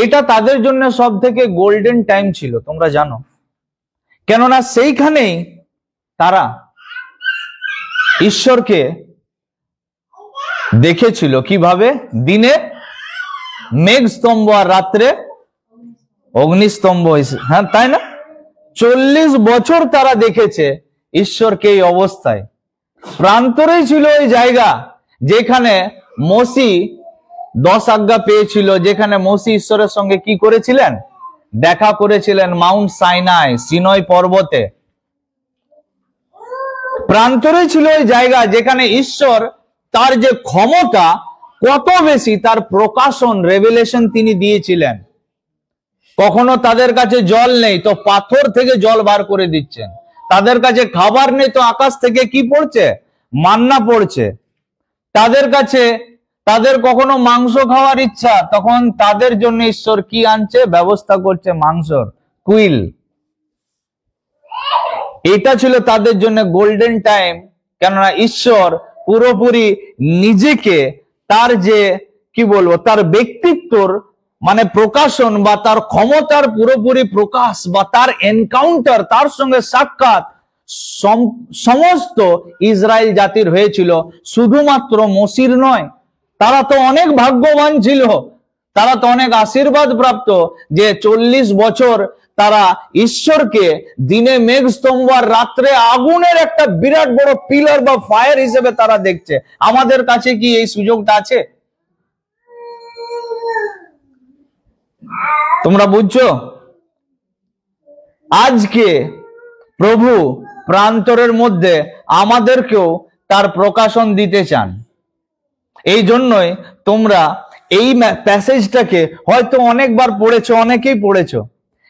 এটা তাদের জন্য সব থেকে গোল্ডেন টাইম ছিল, তোমরা জানো। কেননা সেইখানেই তারা ঈশ্বরকে দেখেছিল। কিভাবে? দিনে মেঘস্তম্ভ আর রাত্রে অগ্নিস্তম্ভ। হ্যাঁ, তাই না? 40 বছর তারা দেখেছে ঈশ্বরকে এই অবস্থায়। প্রান্তরেই ছিল ওই জায়গা যেখানে মোসি 10 আজ্ঞা পেয়েছিল, যেখানে মোসি ঈশ্বরের সঙ্গে কি করেছিলেন? দেখা করেছিলেন মাউন্ট সাইনাই, সিনয় পর্বতে। প্রান্তরে ছিল ওই জায়গা যেখানে ঈশ্বর তার যে ক্ষমতা কত বেশি, তার প্রকাশন, রেভেলেশন তিনি দিয়েছিলেন। কখনো তাদের কাছে জল নেই তো পাথর থেকে জল বার করে দিচ্ছেন, তাদের কাছে খাবার নেই তো আকাশ থেকে কি পড়ছে? মান্না পড়ছে। তাদের কখনো মাংস খাওয়ার ইচ্ছা, তখন তাদের জন্য ঈশ্বর কি আনছে? ব্যবস্থা করছে মাংসর, কুইল। এটা ছিল তাদের জন্য গোল্ডেন টাইম। কেননা ঈশ্বর পুরোপুরি নিজেকে, তার যে কি বলবো, তার ব্যক্তিত্বর মানে প্রকাশন বা তার ক্ষমতার পুরোপুরি প্রকাশ বা তার এনকাউন্টার, তার সঙ্গে সাক্ষাৎ সমস্ত ইসরায়েল জাতির হয়েছিল, শুধুমাত্র মসির নয়। তারা তো অনেক ভাগ্যবান ছিল, তারা তো অনেক আশীর্বাদ প্রাপ্ত যে 40 বছর তারা ঈশ্বরকে দিনে মেঘস্তম্ভ আর রাত্রে আগুনের একটা বিরাট বড় পিলার বা ফায়ার হিসেবে তারা দেখছে। আমাদের কাছে কি এই সুযোগটা আছে? তোমরা বুঝছো? আজকে প্রভু প্রান্তরের মধ্যে আমাদেরকেও তার প্রকাশন দিতে চান। এই জন্যই তোমরা এই প্যাসেজটাকে হয়তো অনেকবার পড়েছো, অনেকেই পড়েছো,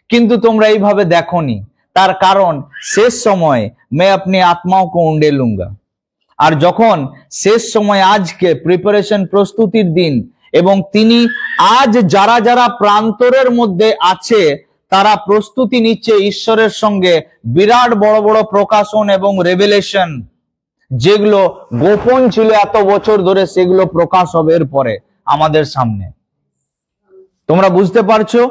কিন্তু তোমরা এইভাবে দেখোনি। তার কারণ শেষ সময় मैं अपनी आत्माओं को उंडे लूंगा। আর যখন শেষ সময়, আজকে প্রিপারেশন, প্রস্তুতির দিন, এবং তিনি আজ যারা যারা প্রান্তরের মধ্যে আছে তারা প্রস্তুতি নিচ্ছে ঈশ্বরের সঙ্গে বিরাট বড় বড় প্রকাশন এবং রেভেলেশন, যেগুলো গোপন ছিল এত বছর ধরে, সেগুলো প্রকাশ হবে এরপরে আমাদের সামনে। তোমরা বুঝতে পারছো?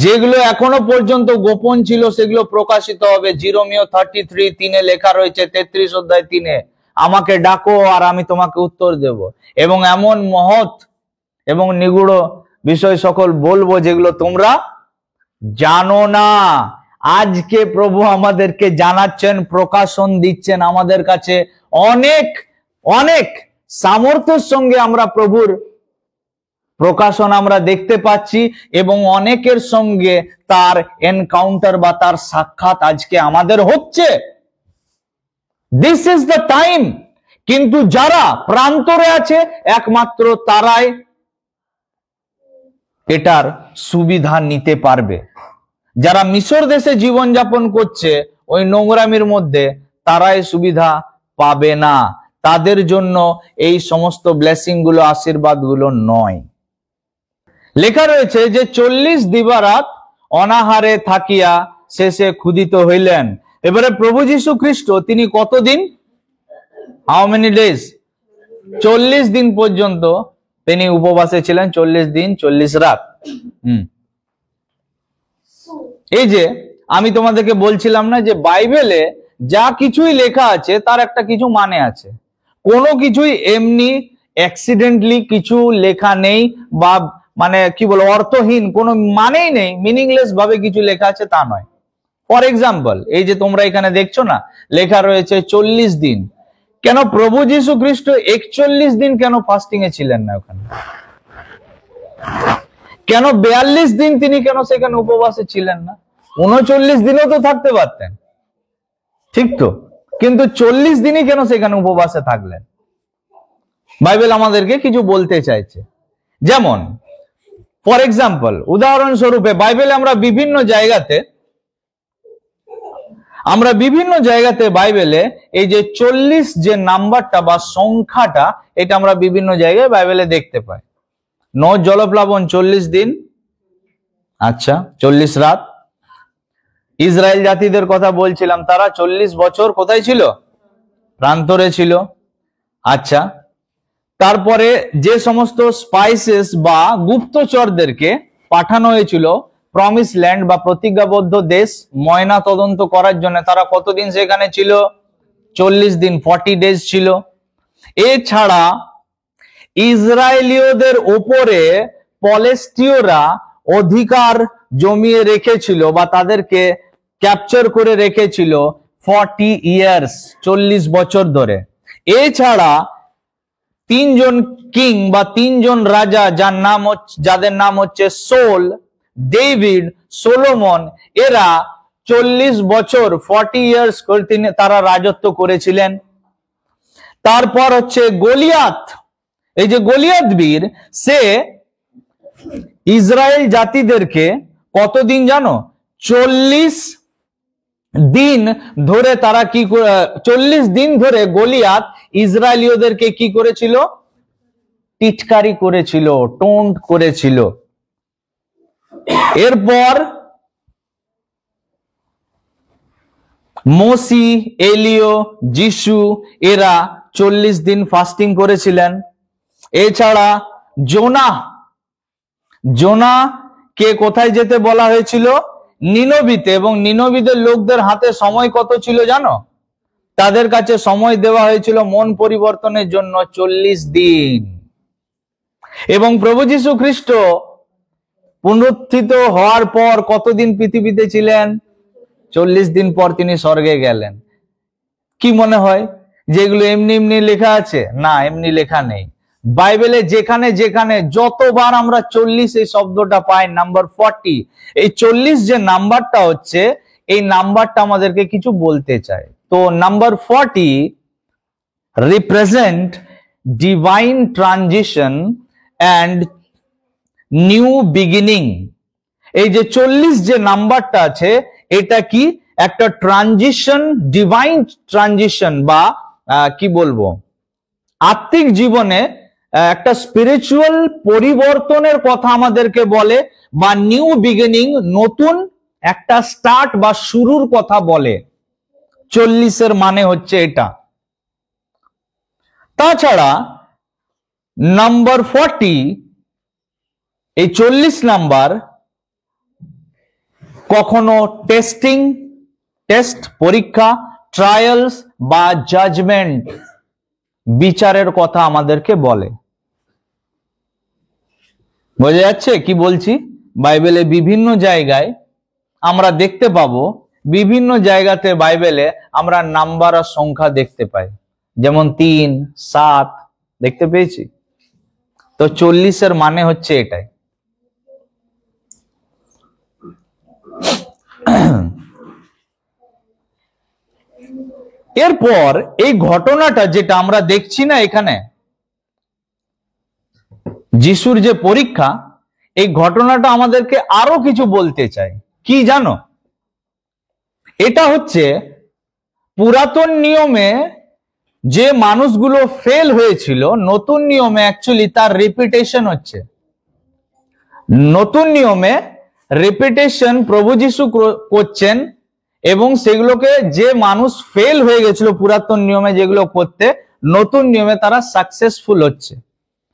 যেগুলো এখনো পর্যন্ত গোপন ছিল সেগুলো প্রকাশিত হবে। জিরোমিও 33:3 লেখা রয়েছে, 33 অধ্যায় 3, আমাকে ডাকো আর আমি তোমাকে উত্তর দেব, এবং এমন মহৎ এবং নিগুড় বিষয় সকল বলবো যেগুলো তোমরা জানো না। আজকে প্রভু আমাদেরকে জানাচ্ছেন, প্রকাশন দিচ্ছেন আমাদের কাছে। অনেক অনেক সামর্থ্যের সঙ্গে আমরা প্রভুর প্রকাশন আমরা দেখতে পাচ্ছি, এবং অনেকের সঙ্গে তার এনকাউন্টার বা তার সাক্ষাৎ আজকে আমাদের হচ্ছে। This is the time. কিন্তু যারা প্রান্তরে আছে একমাত্র তারাই এটার সুবিধা নিতে পারবে। যারা মিশর দেশে জীবনযাপন করছে ওই নোংরামির মধ্যে, তারাই সুবিধা পাবে না। তাদের জন্য এই সমস্ত ব্লেসিং গুলো, আশীর্বাদ গুলো নয়। লেখা রয়েছে যে 40 দিবারাত অনাহারে থাকিয়া শেষে ক্ষুধিত হইলেন। এবারে প্রভু যীশু খ্রিস্ট তিনি কতদিন, হাউ মেনি ডেজ? 40 দিন পর্যন্ত তিনি উপবাসে ছিলেন, 40 দিন 40 রাত। এই যে আমি তোমাদেরকে বলছিলাম না যে বাইবেলে যা কিছুই লেখা আছে তার একটা কিছু মানে আছে। কোনো কিছুই এমনি অ্যাক্সিডেন্টলি কিছু লেখা নেই, বা মানে কি বলবো অর্থহীন, কোনো মানেই নেই, মিনিংলেস ভাবে কিছু লেখা আছে তা নয়। ফর এক্সাম্পল, এই যে তোমরা এখানে দেখছো না, লেখা রয়েছে 40 দিন। কেন প্রভু যীশু খ্রিস্ট 41 দিন কেন ফাস্টিং এ ছিলেন না ওখানে? কেন 42 দিন তিনি কেন সেখানে উপবাসে ছিলেন না? 39 দিনও তো থাকতে পারতেন, ঠিক তো? কিন্তু 40 দিনই কেন সেখানে উপবাসে থাকলেন? বাইবেল আমাদেরকে কিছু বলতে চাইছে। যেমন ফর এক্সাম্পল, উদাহরণস্বরূপে বাইবেলে আমরা বিভিন্ন জায়গাতে বাইবেলে এই যে 40 যে নাম্বারটা বা সংখ্যাটা, এটা আমরা বিভিন্ন জায়গায় বাইবেলে দেখতে পাই। নোহ জলপ্লাবন 40 দিন, আচ্ছা 40 রাত। ইসরায়েল জাতিদের কথা বলছিলাম, তারা 40 বছর কোথায় ছিল? প্রান্তরে ছিল। আচ্ছা, তারপরে যে সমস্ত স্পাইসেস বা গুপ্তচরদেরকে পাঠানো হয়েছিল প্রমিস ল্যান্ড বা প্রতিজ্ঞাবদ্ধ দেশ ময়না তদন্ত করার জন্য, তারা কতদিন সেখানে ছিল? 40 দিন, 40 ডেজ ছিল। এছাড়া ইসরায়েলীয়দের উপরে পলেস্তীয়রা অধিকার জমিয়ে রেখেছিল বা তাদেরকে ক্যাপচার করে রেখেছিল 40 ইয়ার্স, 40 বছর ধরে। এছাড়া 3 জন কিং বা 3 জন রাজা যাদের নাম হচ্ছে সোল, ডেভিড, সোলোমন, এরা 40 বছর 40 ইয়ার্স তারা রাজত্ব করেছিলেন। তারপর হচ্ছে গলিয়াত, এই যে গলিয়াত বীর, সে ইসরায়েল জাতিদেরকে কতদিন জানো? 40 দিন ধরে তারা 40 দিন ধরে গলিয়াত ইসরায়েলীয়দেরকে কি করেছিল? টিটকারি করেছিল, টোন্ট করেছিল। এরপর মোসি, এলিও, যিশু এরা 40 দিন ফাস্টিং করেছিলেন। এছাড়া জোনা কে কোথায় যেতে বলা হয়েছিল? নিনবিতে, এবং নিনবিদের লোকদের হাতে সময় কত ছিল জানো? তাদের কাছে সময় দেওয়া হয়েছিল মন পরিবর্তনের জন্য 40 দিন। এবং প্রভু যীশু খ্রিস্ট পুনরুত্থিত হওয়ার পর কতদিন পৃথিবীতে ছিলেন? 40 দিন পর তিনি স্বর্গে গেলেন। কি মনে হয় যেগুলো এমনি এমনি লেখা আছে? না, এমনি লেখা নেই। বাইবেলে যেখানে যেখানে যতবার আমরা 40 এই শব্দটা পাই, নাম্বার 40, এই 40 যে নাম্বারটা হচ্ছে, এই নাম্বারটা আমাদেরকে কিছু বলতে চায়। তো number 40 represent divine transition and new beginning. এই যে 40 যে নাম্বারটা আছে, এটা কি একটা ট্রানজিশন, ডিভাইন ট্রানজিশন, বা কি বলবো, আত্মিক জীবনে একটা স্পিরিচুয়াল পরিবর্তনের কথা আমাদেরকে বলে, বা নিউ বিগিনিং, নতুন একটা স্টার্ট বা শুরুর কথা বলে। 40-এর মানে হচ্ছে এটা। তাছাড়া নাম্বার 40, এই 40 নাম্বার কখনো টেস্ট পরীক্ষা, ট্রায়ালস বা জাজমেন্ট, বিচারের কথা আমাদেরকে বলে। বোঝা যাচ্ছে কি বলছি? বাইবেলে বিভিন্ন জায়গায় আমরা দেখতে পাবো, বিভিন্ন জায়গাতে বাইবেলে আমরা নাম্বার আর সংখ্যা দেখতে পাই, যেমন 3, 7 দেখতে পেয়েছি। তো 40-এর মানে হচ্ছে এটাই। এরপর এই ঘটনাটা যেটা আমরা দেখছি না এখানে, যিশুর যে পরীক্ষা, এই ঘটনাটা আমাদেরকে আরো কিছু বলতে চাই। কি জানো? এটা হচ্ছে পুরাতন নিয়মে যে মানুষগুলো ফেল হয়েছিল, নতুন নিয়মে অ্যাকচুয়ালি তার রিপিটেশন হচ্ছে। নতুন নিয়মে রিপিটেশন প্রভু যিশু করছেন, এবং সেগুলোকে যে মানুষ ফেল হয়ে গেছিল পুরাতন নিয়মে যেগুলো করতে, নতুন নিয়মে তারা সাকসেসফুল হচ্ছে।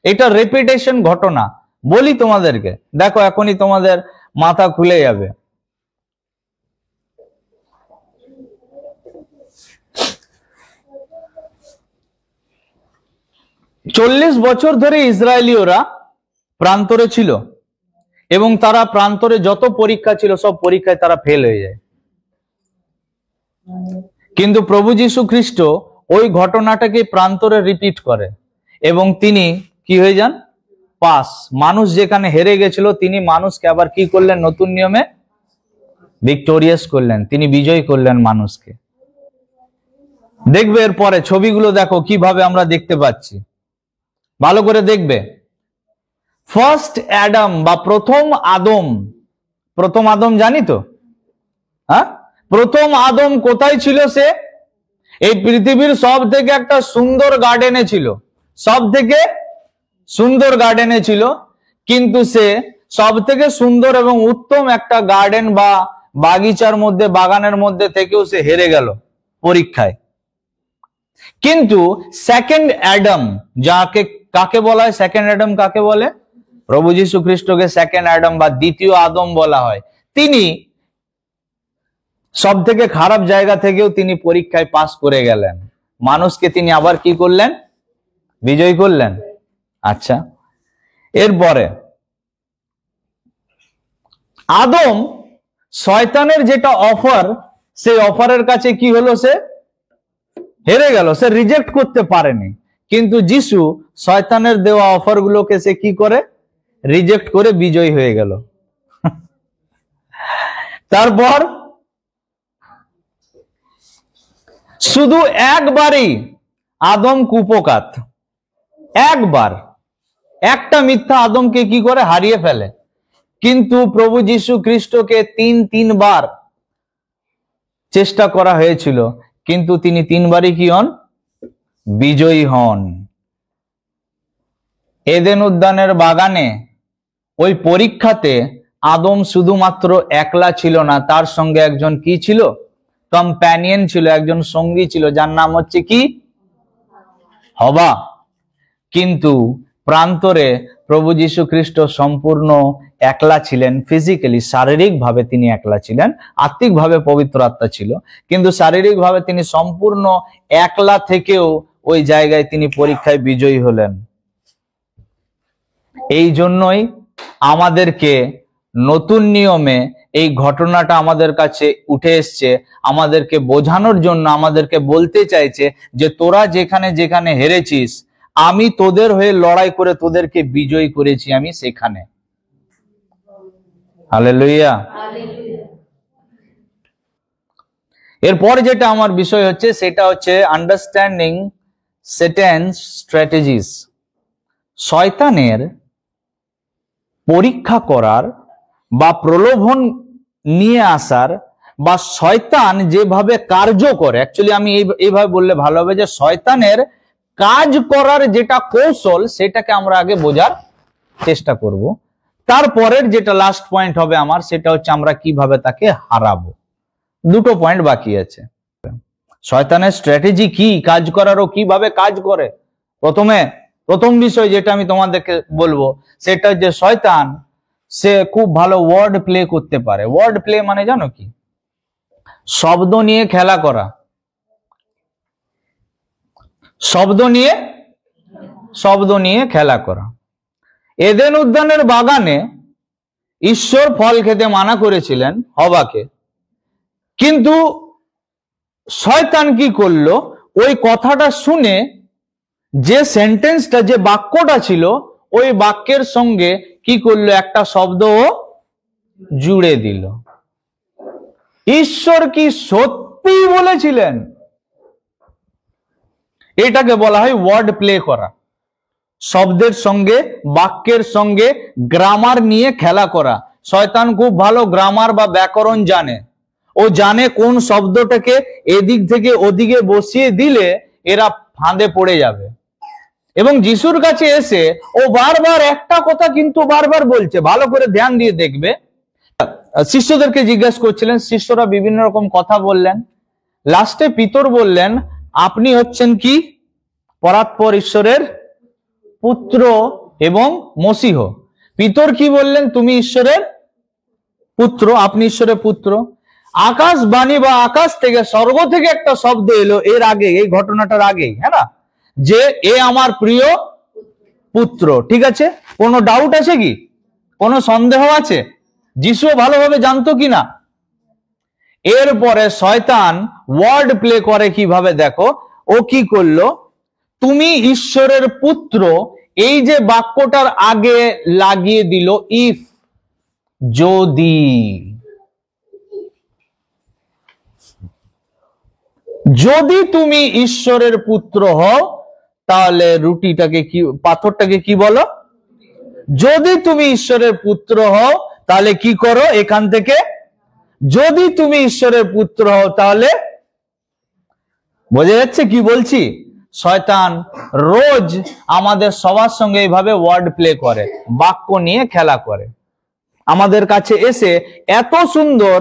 এটা রিপিটেশন ঘটনা। বলি তোমাদেরকে, দেখো এখনই তোমাদের মাথা খুলে যাবে। চল্লিশ বছর ধরে ইসরায়েলীয়রা প্রান্তরে ছিল, এবং তারা প্রান্তরে যত পরীক্ষা ছিল সব পরীক্ষায় তারা ফেল হয়ে যায়। কিন্তু প্রভু যীশু খ্রিস্ট ওই ঘটনাটাকে প্রান্তরে রিপিট করে, এবং তিনি কি হয়ে যান? পাস। মানুষ যেখানে হেরে গেছিল, তিনি মানুষকে আবার কি করলেন? নতুন নিয়মে ভিক্টোরিয়াস করলেন, তিনি বিজয় করলেন মানুষকে। দেখবে এরপরে ছবিগুলো, দেখো কিভাবে আমরা দেখতে পাচ্ছি, ভালো করে দেখবে। ফার্স্ট অ্যাডাম বা প্রথম আদম জানি তো? হ্যাঁ, প্রথম আদম কোথায় ছিল? সে এই পৃথিবীর সব থেকে একটা সুন্দর গার্ডেনে ছিল, সব থেকে সুন্দর গার্ডেনে ছিল। কিন্তু সে সব থেকে সুন্দর এবং উত্তম একটা গার্ডেন বা বাগিচার মধ্যে, বাগানের মধ্যে থেকেও সে হেরে গেল পরীক্ষায়। কিন্তু সেকেন্ড অ্যাডাম, কাকে বলা হয়? সেকেন্ড অ্যাডাম কাকে বলে? প্রভু যীশু খ্রিস্টকে সেকেন্ড অ্যাডাম বা দ্বিতীয় আদম বলা হয়। তিনি সব থেকে খারাপ জায়গা থেকেও তিনি পরীক্ষায় পাস করে গেলেন, মানুষকে তিনি আবার কি করলেন? বিজয় করলেন। আচ্ছা, এরপরে আদম শয়তানের যেটা অফার, সেই অফারের কাছে কি হলো? সে হেরে গেল, সে রিজেক্ট করতে পারেনি। কিন্তু যিশু শয়তানের দেওয়া অফার গুলোকে সে কি করে? রিজেক্ট করে বিজয়ী হয়ে গেল। তারপর শুধু একবারই আদম কুপোকাত, একবার একটা মিথ্যা আদমকে কি করে? হারিয়ে ফেলে। কিন্তু প্রভু যীশু খ্রিস্টকে তিনবার চেষ্টা করা হয়েছিল, কিন্তু তিনি 3বারই কি হন? বিজয়ী হন। এদেন উদ্যানের বাগানে ওই পরীক্ষাতে আদম শুধুমাত্র একলা ছিল না, তার সঙ্গে একজন কি ছিল? কম্প্যানিয়ন ছিল, একজন সঙ্গী ছিল, যার নাম হচ্ছে কি? হবা। কিন্তু প্রান্তরে প্রভু যীশু খ্রিস্ট সম্পূর্ণ একলা ছিলেন। ফিজিক্যালি, শারীরিক ভাবে তিনি একলা ছিলেন, আত্মিক ভাবে পবিত্র আত্মা ছিল, কিন্তু শারীরিক ভাবে তিনি সম্পূর্ণ একলা থেকেও ওই জায়গায় তিনি পরীক্ষায় বিজয়ী হলেন। এই জন্যই আমাদেরকে নতুন নিয়মে এই ঘটনাটা আমাদের কাছে উঠে এসছে, আমাদেরকে বোঝানোর জন্য, আমাদেরকে বলতে চাইছে যে তোরা যেখানে যেখানে হেরেছিস, আমি তোদের হয়ে লড়াই করে তোদেরকে বিজয়ী করেছি আমি সেখানে। হালেলুয়া। এরপর যেটা আমার বিষয় হচ্ছে সেটা হচ্ছে আন্ডারস্ট্যান্ডিং স্যাটানস স্ট্র্যাটেজিস। শয়তানের পরীক্ষা করার বা প্রলোভন নিয়ে আসার, বা শয়তান যেভাবে কার্য করে, অ্যাকচুয়ালি আমি এইভাবে বললে ভালো হবে যে শয়তানের কাজ করার যেটা কৌশল সেটাকে আমরা আগে বোঝার চেষ্টা করব। তারপরের যেটা লাস্ট পয়েন্ট হবে আমার, সেটা হচ্ছে আমরা কিভাবে তাকে হারাবো। দুটো পয়েন্ট বাকি আছে। শয়তানের স্ট্র্যাটেজি কি, কাজ করারও কিভাবে কাজ করে। প্রথম বিষয় যেটা আমি তোমাদেরকে বলবো সেটা হচ্ছে শয়তান সে খুব ভালো ওয়ার্ড প্লে করতে পারে। ওয়ার্ড প্লে মানে জানো কি? শব্দ নিয়ে খেলা করা। শব্দ নিয়ে খেলা করা। এদেন উদ্যানের বাগানে ঈশ্বর ফল খেতে মানা করেছিলেন হওয়াকে, কিন্তু শয়তান কি করলো, ওই কথাটা শুনে যে সেন্টেন্সটা, যে বাক্যটা ছিল, ওই বাক্যের সঙ্গে কি করলো, একটা শব্দ জুড়ে দিল। ঈশ্বর কি সত্যি বলেছিলেন? এটাকে বলা হয় ওয়ার্ড প্লে করা। শব্দের সঙ্গে, বাক্যের সঙ্গে গ্রামার নিয়ে খেলা করা। শয়তান খুব ভালো গ্রামার বা ব্যাকরণ জানে। ও জানে কোন শব্দটাকে এদিক থেকে ওদিকে বসিয়ে দিলে এরা ফাঁদে পড়ে যাবে। এবং যিশুর কাছে এসে ও বারবার একটা কথা কিন্তু বারবার বলছে, ভালো করে ধ্যান দিয়ে দেখবে। শিষ্যদেরকে জিজ্ঞেস করছিলেন, শিষ্যরা বিভিন্ন রকম কথা বললেন। লাস্টে পিতর বললেন, আপনি হচ্ছেন কি? পরাৎপর ঈশ্বরের পুত্র এবং মসীহ। পিতর কি বললেন? তুমি ঈশ্বরের পুত্র, আপনি ঈশ্বরের পুত্র। আকাশবাণী বা আকাশ থেকে, স্বর্গ থেকে একটা শব্দ এলো এর আগে, এই ঘটনাটার আগেই, হ্যাঁ না, যে এ আমার প্রিয় পুত্র। ঠিক আছে, কোনো ডাউট আছে কি? কোনো সন্দেহ আছে? যিশু ভালোভাবে জানতো কিনা? এরপরে শয়তান ওয়ার্ড প্লে করে কিভাবে, দেখো ও কি করলো, তুমি ঈশ্বরের পুত্র, এই যে বাক্যটার আগে লাগিয়ে দিল ইফ, যদি তুমি ঈশ্বরের পুত্র হও, তাহলে রুটিটাকে কি, পাথরটাকে কি বলো? যদি তুমি ঈশ্বরের পুত্র হও তাহলে কি করো এখান থেকে? যদি তুমি ঈশ্বরের পুত্র হও তাহলে, বোঝা যাচ্ছে কি বলছি? শয়তান রোজ আমাদের সবার সঙ্গে এইভাবে ওয়ার্ড প্লে করে, বাক্য নিয়ে খেলা করে। আমাদের কাছে এসে এত সুন্দর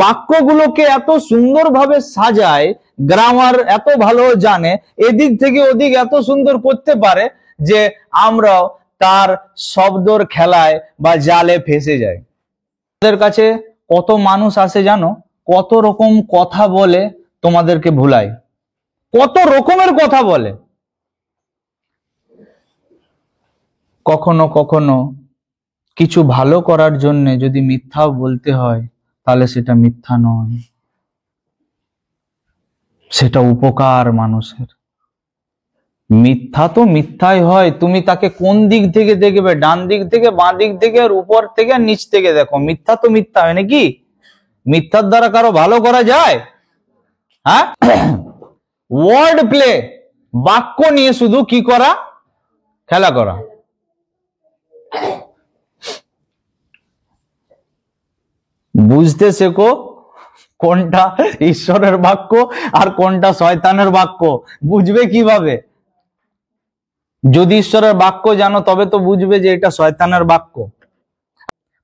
বাক্যগুলোকে এত সুন্দরভাবে সাজায়, গ্রামার এত ভালো জানে, এদিক থেকে ওদিক এত সুন্দর করতে পারে যে আমরাও তার শব্দর খেলায় বা জালে ফেসে যাই। আমাদের কাছে কত মানুষ আসে জানো, কত রকম কথা বলে তোমাদেরকে ভুলায়, কত রকমের কথা বলে। কখনো কখনো কিছু ভালো করার জন্য যদি মিথ্যাও বলতে হয়, তাহলে সেটা মিথ্যা নয়, সেটা উপকার মানুষের। মিথ্যা তো মিথ্যাই হয়, তুমি তাকে কোন দিক থেকে দেখবে, ডান দিক থেকে, বাঁ দিক থেকে, আর উপর থেকে, আর নিচ থেকে দেখো, মিথ্যা তো মিথ্যা হয় নাকি? মিথ্যার দ্বারা কারো ভালো করা যায়? হ্যাঁ, ওয়ার্ড প্লে, বাক্য নিয়ে শুধু কি করা, খেলা করা। বুঝতে শেখো কোনটা ঈশ্বরের বাক্য আর কোনটা শয়তানের বাক্য। বুঝবে কিভাবে? যদি ঈশ্বরের বাক্য জানো তবে তো বুঝবে যে এটা শয়তানের বাক্য।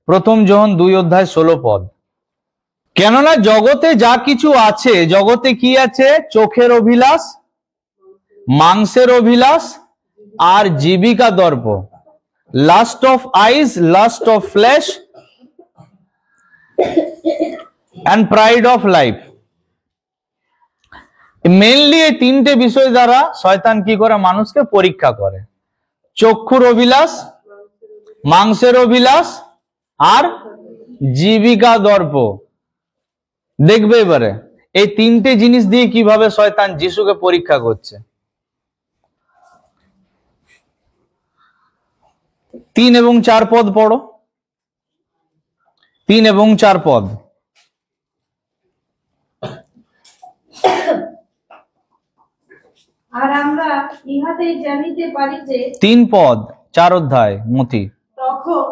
প্রথম যোহন 2:16। কেননা জগতে যা কিছু আছে, জগতে কি আছে? চোখের অভিলাষ, মাংসের অভিলাষ আর জীবিকা দর্প, lust of eyes, lust of flesh and pride of life। Mainly এই তিনটে বিষয় দ্বারা শয়তান কি করে? মানুষকে পরীক্ষা করে। চক্ষুর অভিলাষ, মাংসের অভিলাষ আর জীবিকা দর্প। দেখবে এবারে এই তিনটে জিনিস দিয়ে কিভাবে শয়তান যিশুকে পরীক্ষা করছে। 3 এবং 4 পদ পড়ো, 3 এবং 4 পদ। আর আমরা ইহাতেই জানিতে পারি যে, 3 পদ 4 অধ্যায় মতি। তখন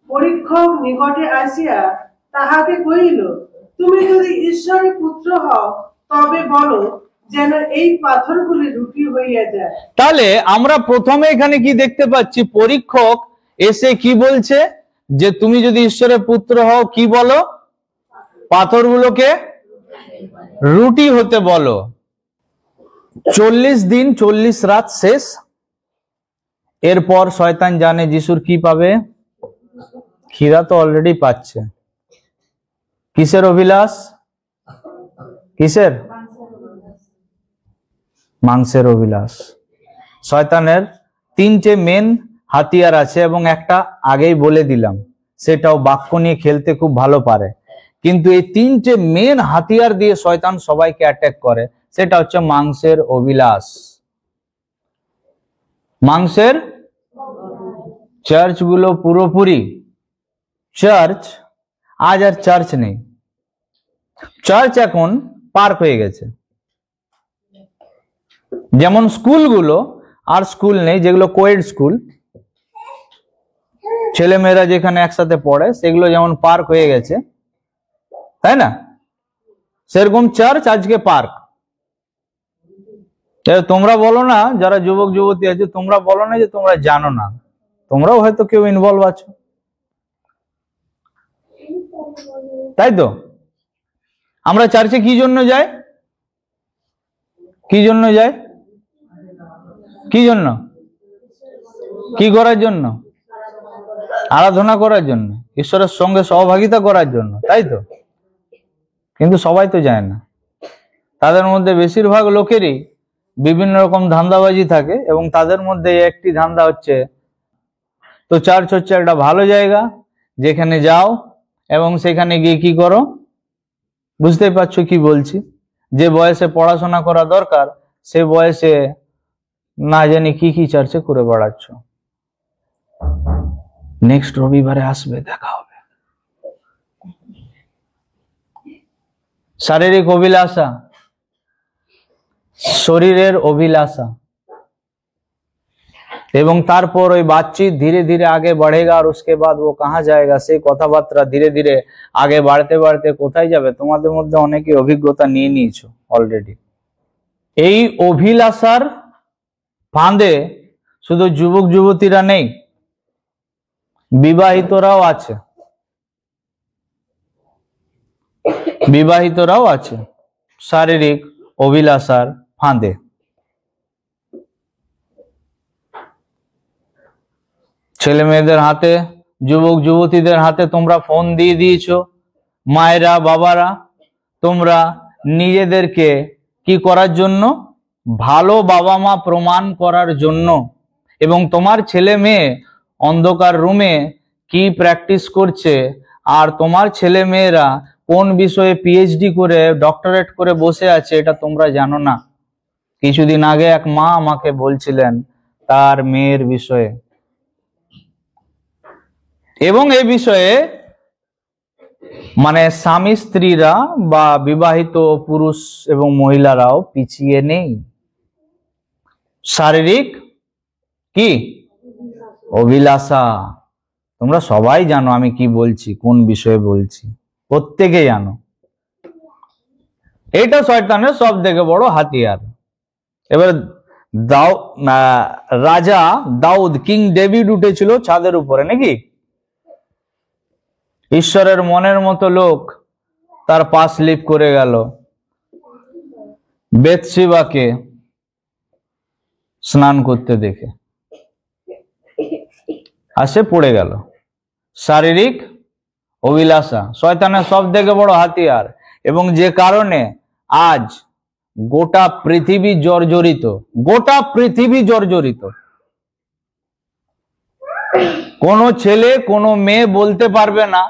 পরীক্ষক নিকটে আসিয়া তাহাকে কহিল, তুমি যদি ঈশ্বরের পুত্র হও তবে বলো যেন এই পাথরগুলি রুটি হইয়া যায়। তাহলে আমরা প্রথমে এখানে কি দেখতে পাচ্ছি, পরীক্ষক এসে কি বলছে যে তুমি যদি ঈশ্বরের পুত্র হও কি বলো, পাথরগুলোকে রুটি হতে বলো। 40 দিন 40 রাত শেষ। এরপর শয়তান জানে যিশুর কি পাবে, খিদা তো অলরেডি পাচ্ছে। কিসের অভিলাষ, কিসের, মাংসের অভিলাষ। শয়তানের 3টে মেন হাতিয়ার আছে এবং একটা আগেই বলে দিলাম, সেটাও বাক্য নিয়ে খেলতে খুব ভালো পারে। কিন্তু এই 3টে মেন হাতিয়ার দিয়ে শয়তান সবাইকে অ্যাটাক করে। সেটা হচ্ছে মাংসের অভিলাষ। মাংসের, চার্চগুলো পুরোপুরি চার্চ, আজ আর চার্চ নেই। চার্চ এখন পার্ক হয়ে গেছে। যেমন স্কুলগুলো আর স্কুল নেই, যেগুলো কোয়েড স্কুল, ছেলেমেয়েরা যেখানে একসাথে পড়ে, সেগুলো যেমন পার্ক হয়ে গেছে, তাই না? সেরকম চার্চ আজকে পার্ক। তোমরা বলো না, যারা যুবক যুবতী আছে, তোমরা বলো না যে তোমরা জানো না, তোমরাও হয়তো কেউ ইনভলভ আছো, তাই তো? আমরা চার্চে কি জন্য যাই, কি জন্য যাই, কি জন্য, কি করার জন্য? আরাধনা করার জন্য, ঈশ্বরের সঙ্গে সহভাগিতা করার জন্য, তাই তো? কিন্তু সবাই তো যায় না। তাদের মধ্যে বেশিরভাগ লোকেরই বিভিন্ন রকম ধান্দাবাজি থাকে, এবং তাদের মধ্যে একটি ধান্দা হচ্ছে, তো চার্চ হচ্ছে একটা ভালো জায়গা যেখানে যাও এবং সেখানে গিয়ে কি করো, বুঝতেই পারছো কি বলছি। যে বয়সে পড়াশোনা করা দরকার সে বয়সে না জানি কি কি চার্চে করে বেড়াচ্ছ। নেক্সট রবিবারে আসবে, দেখা হবে। শারীরিক অভিলাষা, শরীরের অভিলাষা, এবং তারপর ওই বাতচিত ধীরে ধীরে आगे बढ़ेगा और उसके बाद वो कहाँ जाएगा, সেই কথাবার্তা ধীরে ধীরে আগে বাড়তে বাড়তে কোথায় যাবে, তোমাদের মধ্যে অনেকে অভিজ্ঞতা নিয়ে নিয়েছো অলরেডি। এই অভিলাষার ফাঁদে শুধু যুবক যুবতীরা নেই, বিবাহিতরাও আছে, বিবাহিতরাও আছে শারীরিক অভিলাষার ফাঁদে। ছেলে মেয়েদের হাতে, যুবক যুবতীদের হাতে তোমরা ফোন দিয়ে দিয়েছো। মায়েরা বাবারা, তোমরা নিজেদেরকে কি করার জন্য, ভালো বাবা মা প্রমাণ করার জন্য, এবং তোমার ছেলে মেয়ে অন্ধকার রুমে কি প্র্যাকটিস করছে আর তোমার ছেলে মেয়েরা কোন বিষয়ে পিএইচডি করে ডক্টরেট করে বসে আছে, এটা তোমরা জানো না। কিছুদিন আগে এক মা আমাকে বলছিলেন তার মেয়ের বিষয়ে, এবং এই বিষয়ে মানে স্বামী স্ত্রীরা বা বিবাহিত পুরুষ এবং মহিলারাও পিছিয়ে নেই। শারীরিক কি অভিলাষা, তোমরা সবাই জানো আমি কি বলছি, কোন বিষয়ে বলছি, প্রত্যেকে জানো। এটা শয়তানের সব থেকে বড় হাতিয়ার। এবার রাজা দাউদ, কিং ডেভিড উঠেছিল ছাদের উপরে, নাকি? ঈশ্বরের মনের মতো লোক তার পা স্লিপ করে গেল, বেথশিবাকে স্নান করতে দেখে আসে পড়ে গেল। শারীরিক অভিলাষা শয়তানের সব থেকে বড় হাতিয়ার, এবং যে কারণে আজ গোটা পৃথিবী জর্জরিত, গোটা পৃথিবী জর্জরিত। কোনো ছেলে কোনো মেয়ে বলতে পারবে না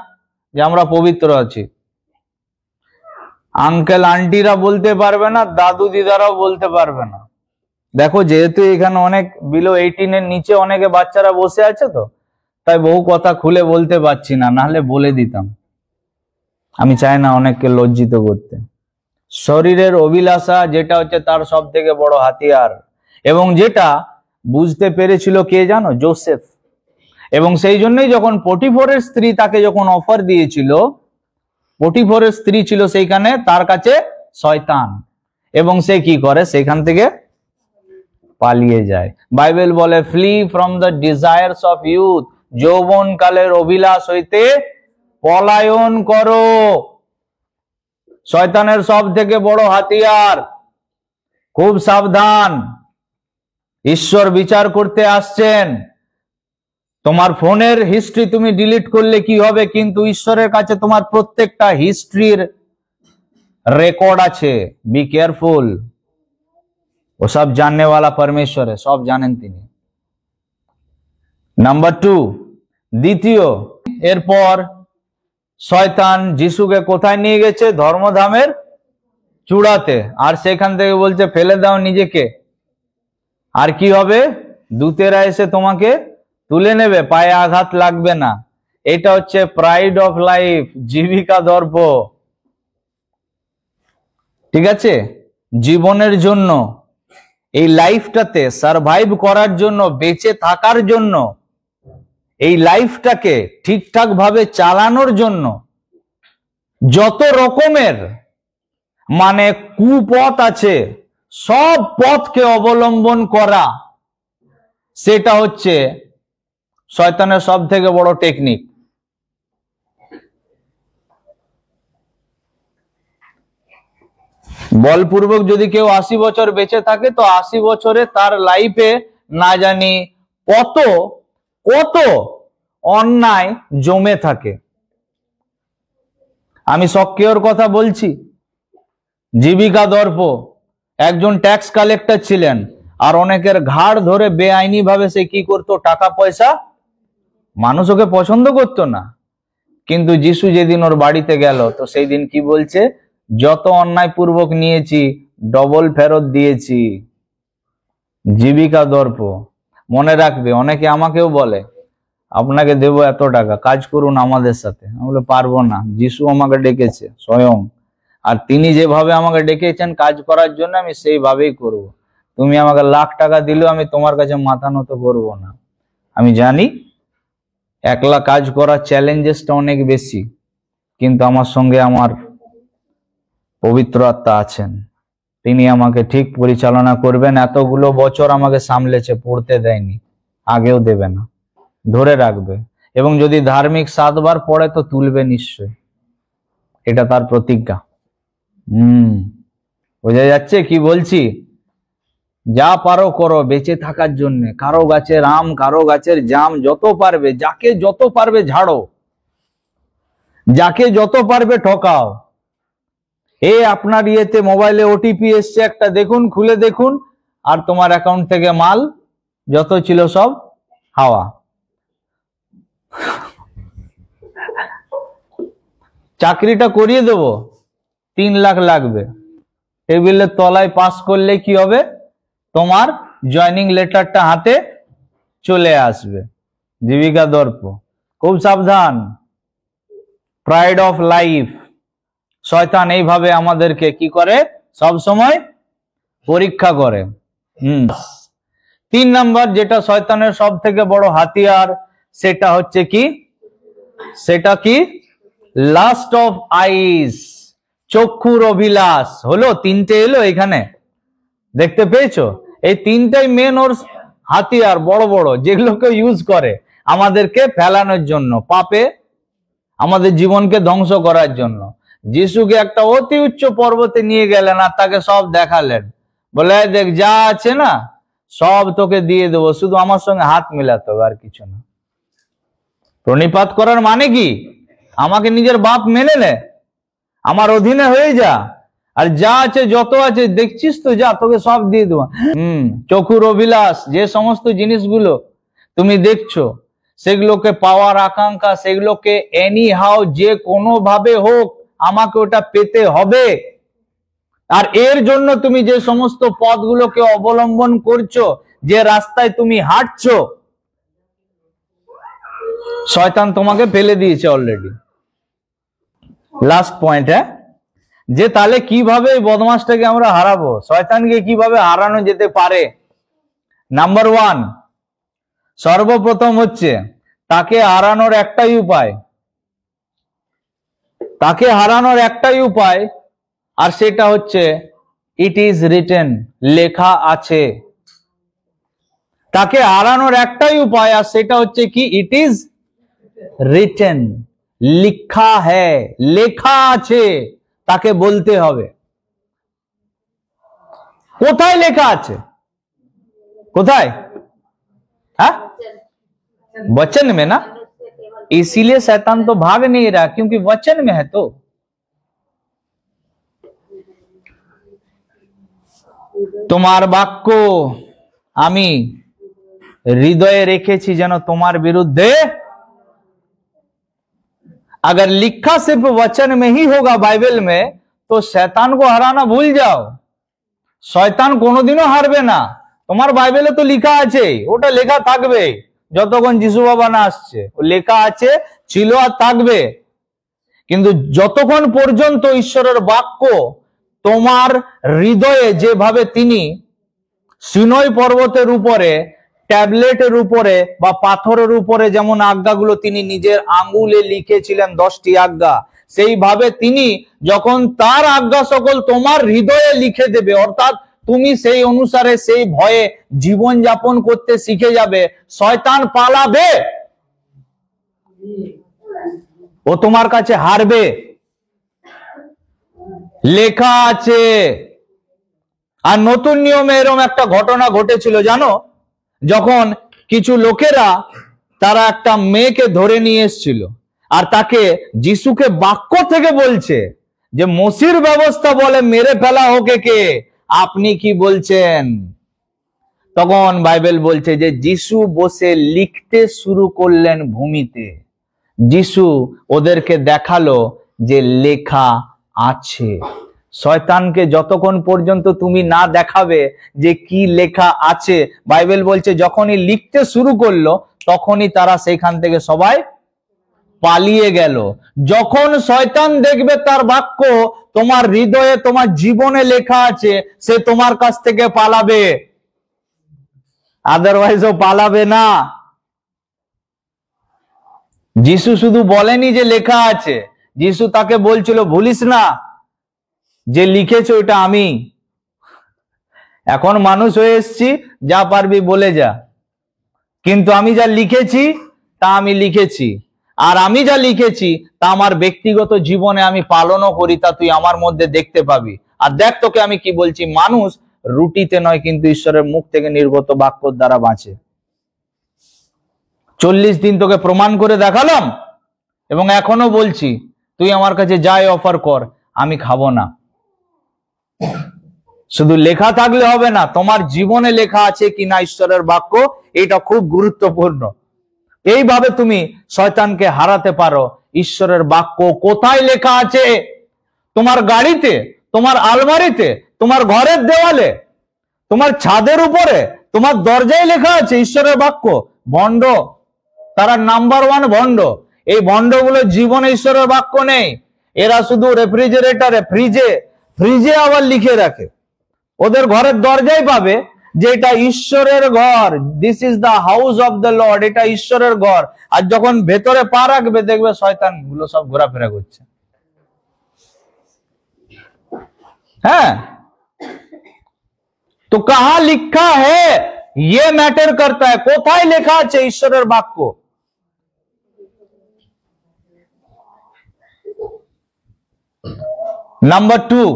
যে আমরা পবিত্র আছি, আঙ্কেল আন্টিরা বলতে পারবে না, দাদু দিদারাও বলতে পারবে না। দেখো, যেহেতু এখানে অনেক বিলো 18 এর নিচে অনেকে বাচ্চারা বসে আছে, তো তাই বহু কথা খুলে বলতে পারছি না, নাহলে বলে দিতাম। আমি চাই না অনেককে লজ্জিত করতে। শরীরের অভিলাষা যেটা হচ্ছে তার সব থেকে বড় হাতিয়ার, এবং যেটা বুঝতে পেরেছিল কে জানো, যোসেফ। এবং সেই জন্যই যখন পটিফরের স্ত্রী তাকে যখন অফার দিয়েছিল, পটিফরের স্ত্রী ছিল সেইখানে, তার কাছে শয়তান, এবং সে কি করে, সেখান থেকে পালিয়ে যায়। বাইবেল বলে flee from the desires of youth, যৌবন কালের অভিলাষ হইতে পলায়ন করো। শয়তানের সব থেকে বড় হাতিয়ার, খুব সাবধান। ঈশ্বর বিচার করতে আসছেন। তোমার ফোনের হিস্ট্রি তুমি ডিলিট করলে কি হবে, কিন্তু ঈশ্বরের কাছে তোমার প্রত্যেকটা হিস্ট্রির রেকর্ড আছে। Be careful. वो सब जानने वाला परमेश्वर है, सब জানেন তিনি। নাম্বার 2, দ্বিতীয়, এরপর শয়তান যিশুকে কোথায় নিয়ে গেছে? ধর্মধামের চূড়াতে। আর সেখান থেকে বলছে ফেলে দাও নিজেকে, আর কি হবে? দূতেরা এসে তোমাকে তুলে নেবে, পায়ে আঘাত লাগবে না। এটা হচ্ছে প্রাইড অফ লাইফ, জীবিকা দর্প। ঠিক আছে? জীবনের জন্য, এই লাইফটাতে সারভাইভ করার জন্য, বেঁচে থাকার জন্য, এই লাইফটাকে ঠিকঠাক ভাবে চালানোর জন্য যত রকমের মানে কুপথ আছে, সব পথকে অবলম্বন করা, সেটা হচ্ছে শয়তানের সব থেকে বড় টেকনিক। বলপূর্বক যদি কেউ 80 বছর বেঁচে থাকে, তো 80 বছরে তার লাইফে না জানি কত কত অন্যায় জমে থাকে। আমি সক্রিয়র কথা বলছি। জীবিকা দর্প, একজন ট্যাক্স কালেক্টর ছিলেন, আর অনেকের ঘাড় ধরে বেআইনি ভাবে সে কি করতো? টাকা পয়সা। মানুষ ওকে পছন্দ করতো না, কিন্তু যিশু যেদিন ওর বাড়িতে গেল, তো সেই দিন কি বলছে? যত অন্যায় পূর্বক নিয়েছি ডবল ফেরত দিয়েছি। জীবিকা দর্প। মনে রাখবে, অনেকে আমাকেও বলে আপনাকে দেব এত টাকা, কাজ করুন আমাদের সাথে। আমি বলে পারবো না, যিশু আমাকে ডেকেছে স্বয়ং, আর তিনি যেভাবে আমাকে ডেকেছেন কাজ করার জন্য, আমি সেইভাবেই করব। তুমি আমাকে লাখ টাকা দিলেও আমি তোমার কাছে মাথা নত করব না। আমি জানি একলা কাজ করার চ্যালেঞ্জেসটা অনেক বেশি, কিন্তু আমার সঙ্গে আমার পবিত্র আত্মা আছেন, তিনি আমাকে ঠিক পরিচালনা করবেন। এতগুলো বছর আমাকে সামলেছে, পড়তে দেয়নি, আগেও দেবে না, ধরে রাখবে। এবং যদি ধার্মিক 7 বার পড়ে তো তুলবে নিশ্চয়, এটা তার প্রতিজ্ঞা। বোঝা যাচ্ছে কি বলছি? যা পারো করো বেঁচে থাকার জন্য। কারো গাছের আম, কারো গাছের জাম, যত পারবে, যাকে যত পারবে ঝাড়ো, যাকে যত পারবে ঠকাও। আপনার ইয়েতে মোবাইলে ওটিপি এসছে একটা, দেখুন, খুলে দেখুন, আর তোমার অ্যাকাউন্ট থেকে মাল যত ছিল সব হাওয়া। চাকরিটা করিয়ে দেব, 3 লাখ লাগবে, টেবিলের তলায় পাস করলে কি হবে? তোমার জয়নিং লেটারটা হাতে চলে আসবে। জীবিকা দর্প। খুব সাবধান। Pride of life. শয়তান এইভাবে আমাদেরকে কি করে? সব সময় পরীক্ষা করে। 3 নাম্বার যেটা শয়তানের সব থেকে বড় হাতিয়ার, সেটা হচ্ছে কি? সেটা কি? লাস্ট অফ আইস, চক্ষুর অভিলাষ। হলো 3টে এলো এখানে, দেখতে পেয়েছো? এই 3টাই মেন ওর হাতিয়ার, বড় বড়, যেগুলোকে ইউজ করে আমাদেরকে ফেলানোর জন্য, পাপে আমাদের জীবনকে ধ্বংস করার জন্য। যিশুকে একটা অতি উচ্চ পর্বতে নিয়ে গেলেন আর তাকে সব দেখালেন, বলে দেখ যা আছে না সব তোকে দিয়ে দেবো, শুধু আমার সঙ্গে হাত মিলাতে হবে, আর কিছু না। প্রণিপাত করার মানে কি? আমাকে নিজের বাপ মেনে নে, আমার অধীনে হয়ে যা, আর যা আছে যত আছে দেখছিস তো, যা তোকে সব দিয়ে দেবো। চক্ষুর অভিলাষ, যে সমস্ত জিনিসগুলো তুমি দেখছো, সেগুলোকে পাওয়ার আকাঙ্ক্ষা, সেগুলোকে এনি হাউ, যে কোনো ভাবে হোক আমাকে ওটা পেতে হবে। আর এর জন্য তুমি যে সমস্ত পথগুলোকে অবলম্বন করছো, যে রাস্তায় তুমি হাঁটছো, শয়তান তোমাকে ফেলে দিয়েছে অলরেডি। লাস্ট পয়েন্ট, যে তাহলে কিভাবে এই বদমাসটাকে আমরা হারাবো, শয়তানকে কিভাবে হারানো যেতে পারে? নাম্বার 1, সর্বপ্রথম হচ্ছে তাকে হারানোর একটাই উপায়, তাকে হারানোর একটাই উপায়, আর সেটা হচ্ছে ইট ইজ রিটেন, লেখা আছে। তাকে হারানোর একটাই উপায়, আর সেটা হচ্ছে কি, ইট ইজ রিটেন, লিখা হ্যায়, লেখা আছে, তাকে বলতে হবে। কোথায় লেখা আছে? কোথায়? हाँ? वचन में ना, इसीलिए शैतान तो भाग नहीं रहा, क्योंकि वचन में है। तो তোমার বাক্য আমি হৃদয়ে রেখেছি যেন তোমার বিরুদ্ধে, अगर लिखा सिर्फ वचन में ही होगा बाइबल में, तो शैतान को हराना भूल जाओ। শয়তান কোনোদিনও হারবে না। তোমার বাইবেলে তো লেখা আছে, ওটা লেখা থাকবে যতক্ষণ যিশু বাবা না আসছে। ও লেখা আছে, ছিল আর থাকবে। কিন্তু যতক্ষণ পর্যন্ত ঈশ্বরের বাক্য তোমার হৃদয়ে, যেভাবে তিনি সিনয় পর্বতের উপরে, ট্যাবলেটের উপরে বা পাথরের উপরে যেমন আজ্ঞাগুলো তিনি নিজের আঙ্গুলে লিখেছিলেন, 10টি আজ্ঞা, সেইভাবে তিনি যখন তার আজ্ঞা সকল তোমার হৃদয়ে লিখে দেবে, অর্থাৎ তুমি সেই অনুসারে সেই ভয়ে জীবন যাপন করতে শিখে যাবে, শয়তান পালাবে, ও তোমার কাছে হারবে। লেখা আছে। আর নতুন নিয়মে এরকম একটা ঘটনা ঘটেছিল জানো, যখন কিছু লোকেরা তারা একটা মেয়েকে ধরে নিয়ে এসেছিল, আর তাকে যিশুকে বাক্য থেকে বলছে যে মসির ব্যবস্থা বলে মেরে ফেলা হোক কে, আপনি কি বলছেন? তখন বাইবেল বলছে যে যিশু বসে লিখতে শুরু করলেন ভূমিতে। যিশু ওদেরকে দেখালো যে লেখা আছে। শয়তানকে যতক্ষণ পর্যন্ত তুমি না দেখাবে যে কি লেখা আছে, বাইবেল বলছে যখনই লিখতে শুরু করলো তখনই তারা সেইখান থেকে সবাই পালিয়ে গেল। যখন শয়তান দেখবে তার বাক্য তোমার হৃদয়ে, তোমার জীবনে লেখা আছে, সে তোমার কাছ থেকে পালাবে, আদারওয়াইজ ও পালাবে না। যিশু শুধু বলেনি যে লেখা আছে, যিশু তাকে বলছিল ভুলিস না যে লিখেছো এটা আমি। এখন মানুষ হয়ে এসছি, যা পারবি বলে যা, কিন্তু আমি যা লিখেছি তা আমি লিখেছি, আর আমি যা লিখেছি তা আমার ব্যক্তিগত জীবনে আমি পালনও করি, তা তুই আমার মধ্যে দেখতে পাবি। আর দেখ তোকে আমি কি বলছি, মানুষ রুটিতে নয় কিন্তু ঈশ্বরের মুখ থেকে নির্গত বাক্যর দ্বারা বাঁচে। 40 দিন তোকে প্রমাণ করে দেখালাম এবং এখনো বলছি, তুই আমার কাছে যাই অফার কর, আমি খাবো না। শুধু লেখা থাকলে হবে না, তোমার জীবনে লেখা আছে কিনা ঈশ্বরের বাক্য, এটা খুব গুরুত্বপূর্ণ। এইভাবে তুমি শয়তানকে হারাতে পারো। ঈশ্বরের বাক্য কোথায় লেখা আছে? তোমার গাড়িতে, তোমার আলমারিতে, তোমার ঘরের দেওয়ালে, তোমার ছাদের উপরে, তোমার দরজায় লেখা আছে ঈশ্বরের বাক্য। ভণ্ড, তারা নাম্বার 1 ভণ্ড। এই ভণ্ডগুলো জীবনে ঈশ্বরের বাক্য নেই, এরা শুধু রেফ্রিজারেটরে, ফ্রিজে আবার লিখে রাখে। ওদের ঘরের দরজায় পাবে যে এটা ঈশ্বরের ঘর, this is the house of the Lord, এটা ঈশ্বরের ঘর। আর যখন ভেতরে পা রাখবে দেখবে শয়তান গুলো সব ঘোরাফেরা করছে। হ্যাঁ, তো কাহা লিখা है ये मैटर करता है, কোথায় লেখা আছে ঈশ্বরের বাক্য। নাম্বার 2,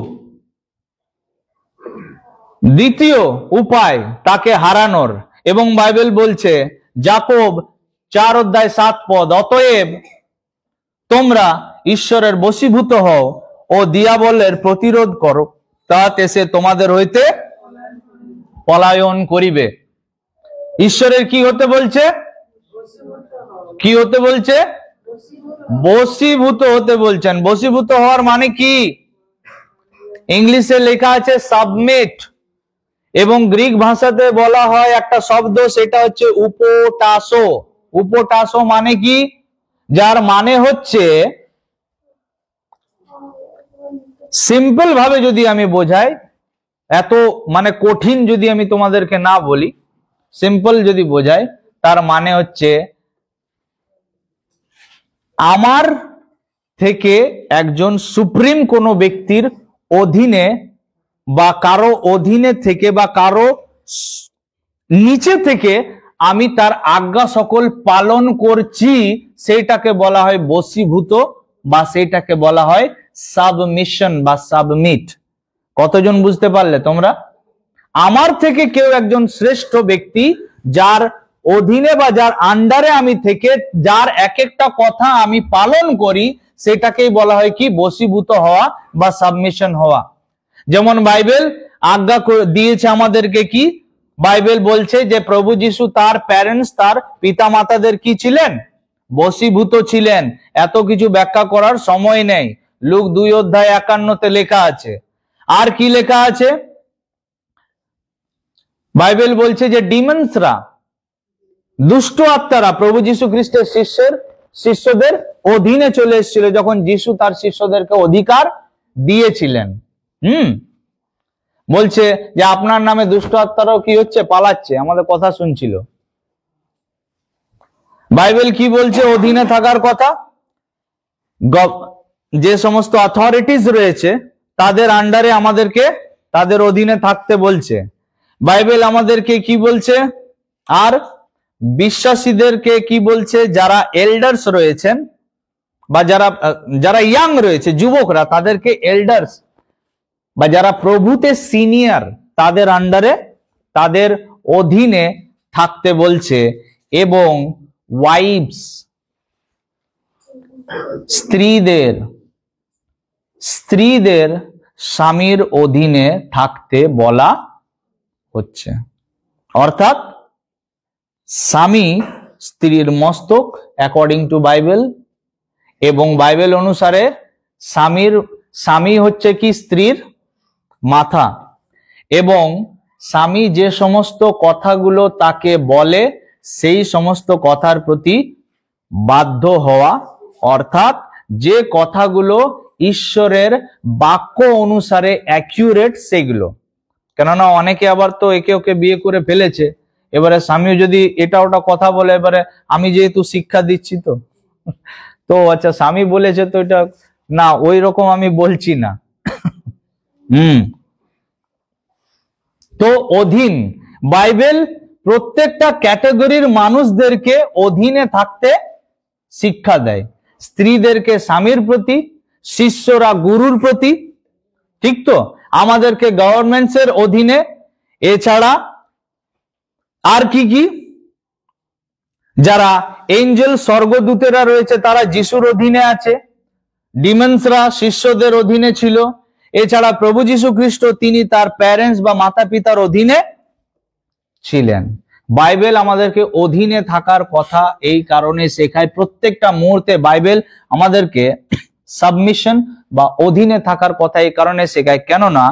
দ্বিতীয় উপায় তাকে হারানোর, এবং বাইবেল বলছে যাকোব 4:7, অতএব তোমরা ঈশ্বরের বশীভূত হও ও দিয়াবলের প্রতিরোধ করো, তাতে সে তোমাদের হইতে পলায়ন করিবে। ঈশ্বরের কি হতে বলছে? কি হতে বলছে? বশীভূত হতে বলছেন। বশীভূত হওয়ার মানে কি? ইংলিশে লেখা আছে সাবমিট, এবং গ্রিক ভাষাতে বলা হয় একটা শব্দ, সেটা হচ্ছে উপটাসো। উপটাসো মানে কি? যার মানে হচ্ছে, সিম্পল ভাবে যদি আমি বোঝাই, এত মানে কঠিন যদি আমি তোমাদেরকে না বলি, সিম্পল যদি বোঝাই, তার মানে হচ্ছে আমার থেকে একজন সুপ্রিম কোনো ব্যক্তির অধীনে বা কারো অধীনে থেকে বা কারো নিচে থেকে আমি তার আজ্ঞা সকল পালন করছি, সেইটাকে বলা হয় বশীভূত বা সেইটাকে বলা হয় সাবমিশন বা সাবমিট। কতজন বুঝতে পারলে তোমরা? আমার থেকে কেউ একজন শ্রেষ্ঠ ব্যক্তি, যার অধীনে বা যার আন্ডারে আমি থেকে যার এক একটা কথা আমি পালন করি, সেটাকেই বলা হয় কি? বশীভূত হওয়া বা সাবমিশন হওয়া। যেমন বাইবেল আজ্ঞা দিয়েছে আমাদেরকে কি? বাইবেল বলছে যে প্রভু যিশু তার প্যারেন্টস, তার পিতা মাতাদের কি ছিলেন? বশীভূত ছিলেন। এত কিছু ব্যাখ্যা করার সময় নেই। লুক 2:51 লেখা আছে। আর কি লেখা আছে? বাইবেল বলছে যে ডিমন্সরা, দুষ্ট আত্মারা প্রভু যীশু খ্রিস্টের শিষ্যদের অধীনে চলে এসেছিল যখন যীশু তার শিষ্যদেরকে অধিকার দিয়েছিলেন। বলছে যে আপনার নামে দুষ্ট আত্মারাও কি হচ্ছে? পালাচ্ছে, আমাদের কথা শুনছিল। বাইবেল কি বলছে অধীনে থাকার কথা? যে সমস্ত অথরিটিস রয়েছে তাদের আন্ডারে আমাদেরকে, তাদের অধীনে থাকতে বলছে। বাইবেল আমাদেরকে কি বলছে? আর বিশ্বাসীদেরকে কি বলছে? যারা এল্ডার্স রয়েছেন বা যারা ইয়াং রয়েছে, যুবকরা, তাদেরকে এল্ডার্স বা যারা প্রভুতে সিনিয়র, তাদের আন্ডারে, তাদের অধীনে থাকতে বলছে। এবং ওয়াইফস, স্ত্রীদের স্বামীর অধীনে থাকতে বলা হচ্ছে। অর্থাৎ স্বামী স্ত্রীর মস্তক অ্যাকর্ডিং টু বাইবেল, এবং বাইবেল অনুসারে স্বামী হচ্ছে কি? স্ত্রীর মাথা। এবং স্বামী যে সমস্ত কথাগুলো তাকে বলে সেই সমস্ত কথার প্রতি বাধ্য হওয়া, অর্থাৎ যে কথাগুলো ঈশ্বরের বাক্য অনুসারে অ্যাকিউরেট সেগুলো। কেননা অনেকে আবার তো একে ওকে বিয়ে করে ফেলেছে, এবারে স্বামীও যদি এটা ওটা কথা বলে, এবারে আমি যেহেতু শিক্ষা দিচ্ছি তো আচ্ছা স্বামী বলেছে তো এটা না, ওই রকম আমি বলছি না। তো অধীন, বাইবেল প্রত্যেকটা ক্যাটাগরির মানুষদেরকে অধীনে থাকতে শিক্ষা দেয়। স্ত্রীদেরকে স্বামীর প্রতি, শিষ্যরা গুরুর প্রতি, ঠিক তো? আমাদেরকে গভর্নমেন্টস এর অধীনে। এছাড়া আর কি কি? যারা এঞ্জেল, স্বর্গদূতেরা রয়েছে তারা যিশুর অধীনে আছে। ডিমন্সরা শিষ্যদের অধীনে ছিল। এছাড়া প্রভু যীশু খ্রিস্ট তিনি তার প্যারেন্টস বা মাতা পিতার অধীনে ছিলেন। বাইবেল আমাদেরকে অধীনে থাকার কথা এই কারণে শেখায়। প্রত্যেকটা মুহূর্তে বাইবেল আমাদেরকে সাবমিশন বা অধীনে থাকার কথা এই কারণে শেখায়, কেননা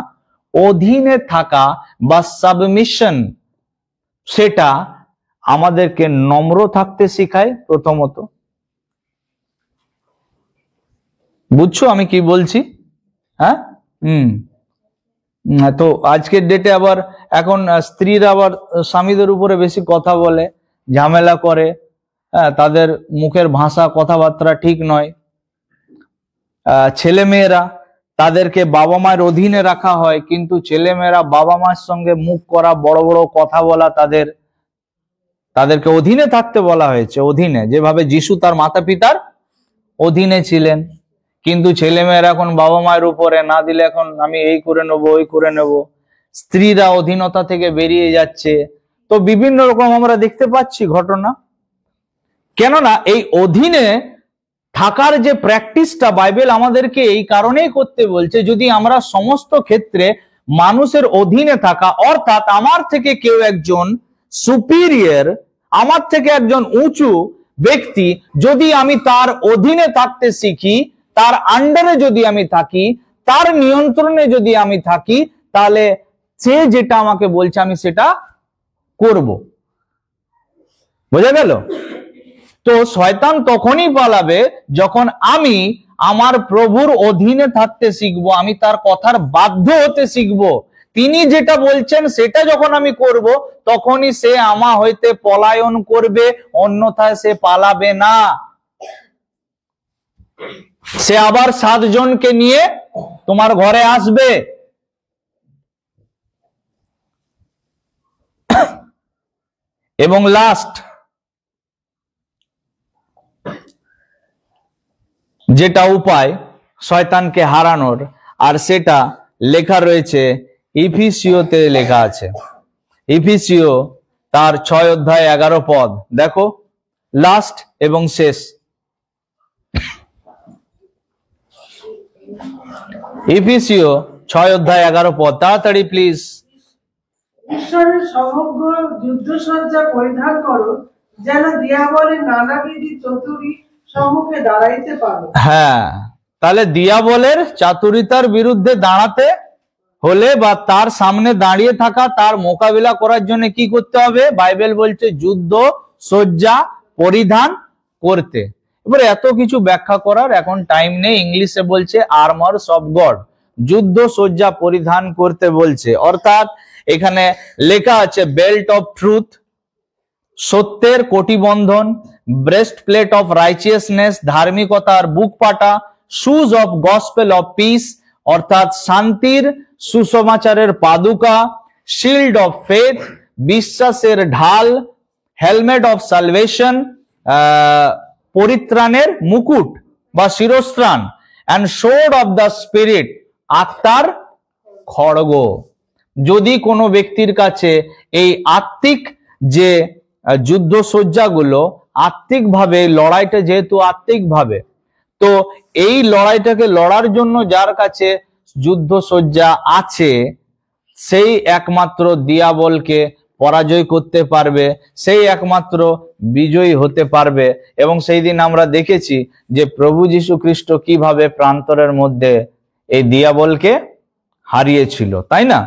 অধীনে থাকা বা সাবমিশন সেটা আমাদেরকে নম্র থাকতে শেখায় প্রথমত। বুঝছো আমি কি বলছি? হ্যাঁ, তো আজকের ডেটে আবার এখন স্ত্রীরা আবার স্বামীদের উপরে বেশি কথা বলে, ঝামেলা করে। তাদের মুখের ভাষা, কথাবার্তা ঠিক নয়। ছেলেমেয়েরা, তাদেরকে বাবা মায়ের অধীনে রাখা হয়, কিন্তু ছেলেমেয়েরা বাবা মার সঙ্গে মুখ করা, বড় বড় কথা বলা, তাদেরকে অধীনে থাকতে বলা হয়েছে। অধীনে, যেভাবে যিশু তার মাতা পিতার অধীনে ছিলেন। কিন্তু ছেলেমেয়েরা এখন বাবা মায়ের উপরে না দিলে এখন আমি এই করে নেবো, ওই করে নেব। স্ত্রীরা অধীনতা থেকে বেরিয়ে যাচ্ছে। তো বিভিন্ন রকম আমরা দেখতে পাচ্ছি ঘটনা। কেননা এই অধীনে থাকার যে প্র্যাকটিসটা বাইবেল আমাদেরকে এই কারণেই করতে বলছে, যদি আমরা সমস্ত ক্ষেত্রে মানুষের অধীনে থাকা, অর্থাৎ আমার থেকে কেউ একজন সুপিরিয়র, আমার থেকে একজন উঁচু ব্যক্তি, যদি আমি তার অধীনে থাকতে শিখি, তার আন্ডারে যদি আমি থাকি, তার নিয়ন্ত্রণে যদি আমি থাকি, তাহলে সে যেটা আমাকে বলছে আমি সেটা করব। বোঝা গেল? তো শয়তান তখনই পালাবে যখন আমি আমার প্রভুর অধীনে থাকতে শিখবো, আমি তার কথার বাধ্য হতে শিখবো। তিনি যেটা বলছেন সেটা যখন আমি করব, তখনই সে আমা হইতে পলায়ন করবে, অন্যথায় সে পালাবে না। সে আবার 7 জনকে নিয়ে তোমার ঘরে আসবে। এবং লাস্ট যেটা উপায় শয়তানকে হারানোর, আর সেটা লেখা রয়েছে ইফিসিওতে, লেখা আছে ইফিসিও তার 6 অধ্যায় 11 পদ। দেখো লাস্ট এবং শেষ, ইফিসিও 6 অধ্যায় 11 পদ, তাড়াতাড়ি প্লিজ। ঈশ্বরের সমগ্র যুদ্ধসজ্জা পরিধান করো, যেন দিয়াবলের নানাবিধি চতুরি সম্মুখে দাঁড়াইতে পারো। হ্যাঁ, তাহলে দিয়াবলের চাতুরিতার বিরুদ্ধে দাঁড়াতে হলে বা তার সামনে দাঁড়িয়ে থাকা, তার মোকাবিলা করার জন্য কি করতে হবে? বাইবেল বলছে যুদ্ধ সজ্জা পরিধান করতে। এবারে এত কিছু ব্যাখ্যা করার এখন টাইম নেই, ইংলিশে বলছে আর্মার্স অফ গড, যুদ্ধ সজ্জা পরিধান করতে বলছে। অর্থাৎ এখানে লেখা আছে বেল্ট অফ ট্রুথ, সত্যের কটিবন্ধন, ব্রেস্ট প্লেট অফ রাইচিয়াসনেস, ধার্মিকতার বুক পাটা, shoes of gospel of peace, অর্থাৎ শান্তির সুসমাচারের পাদুকা, শিল্ড অফ ফেথ, বিশ্বাসের ঢাল, হেলমেট অফ সালভেশন, পরিত্রাণের মুকুট বা শিরস্ত্রাণ, and sword of the spirit, আত্মার খড়গ। যদি কোনো ব্যক্তির কাছে এই আত্মিক যে যুদ্ধসজ্জাগুলো, আত্মিকভাবে লড়াইটা যেহেতু আত্মিকভাবে, তো এই লড়াইটাকে লড়ার জন্য যার কাছে যুদ্ধসজ্জা আছে, সেই একমাত্র দিয়াবলকে পরাজয় করতে পারবে, সেই একমাত্র বিজয়ী হতে পারবে। এবং সেই দিন আমরা দেখেছি যে প্রভু যীশু খ্রিস্ট কিভাবে প্রান্তরের মধ্যে এই দিয়াবলকে হারিয়েছিল, তাই না?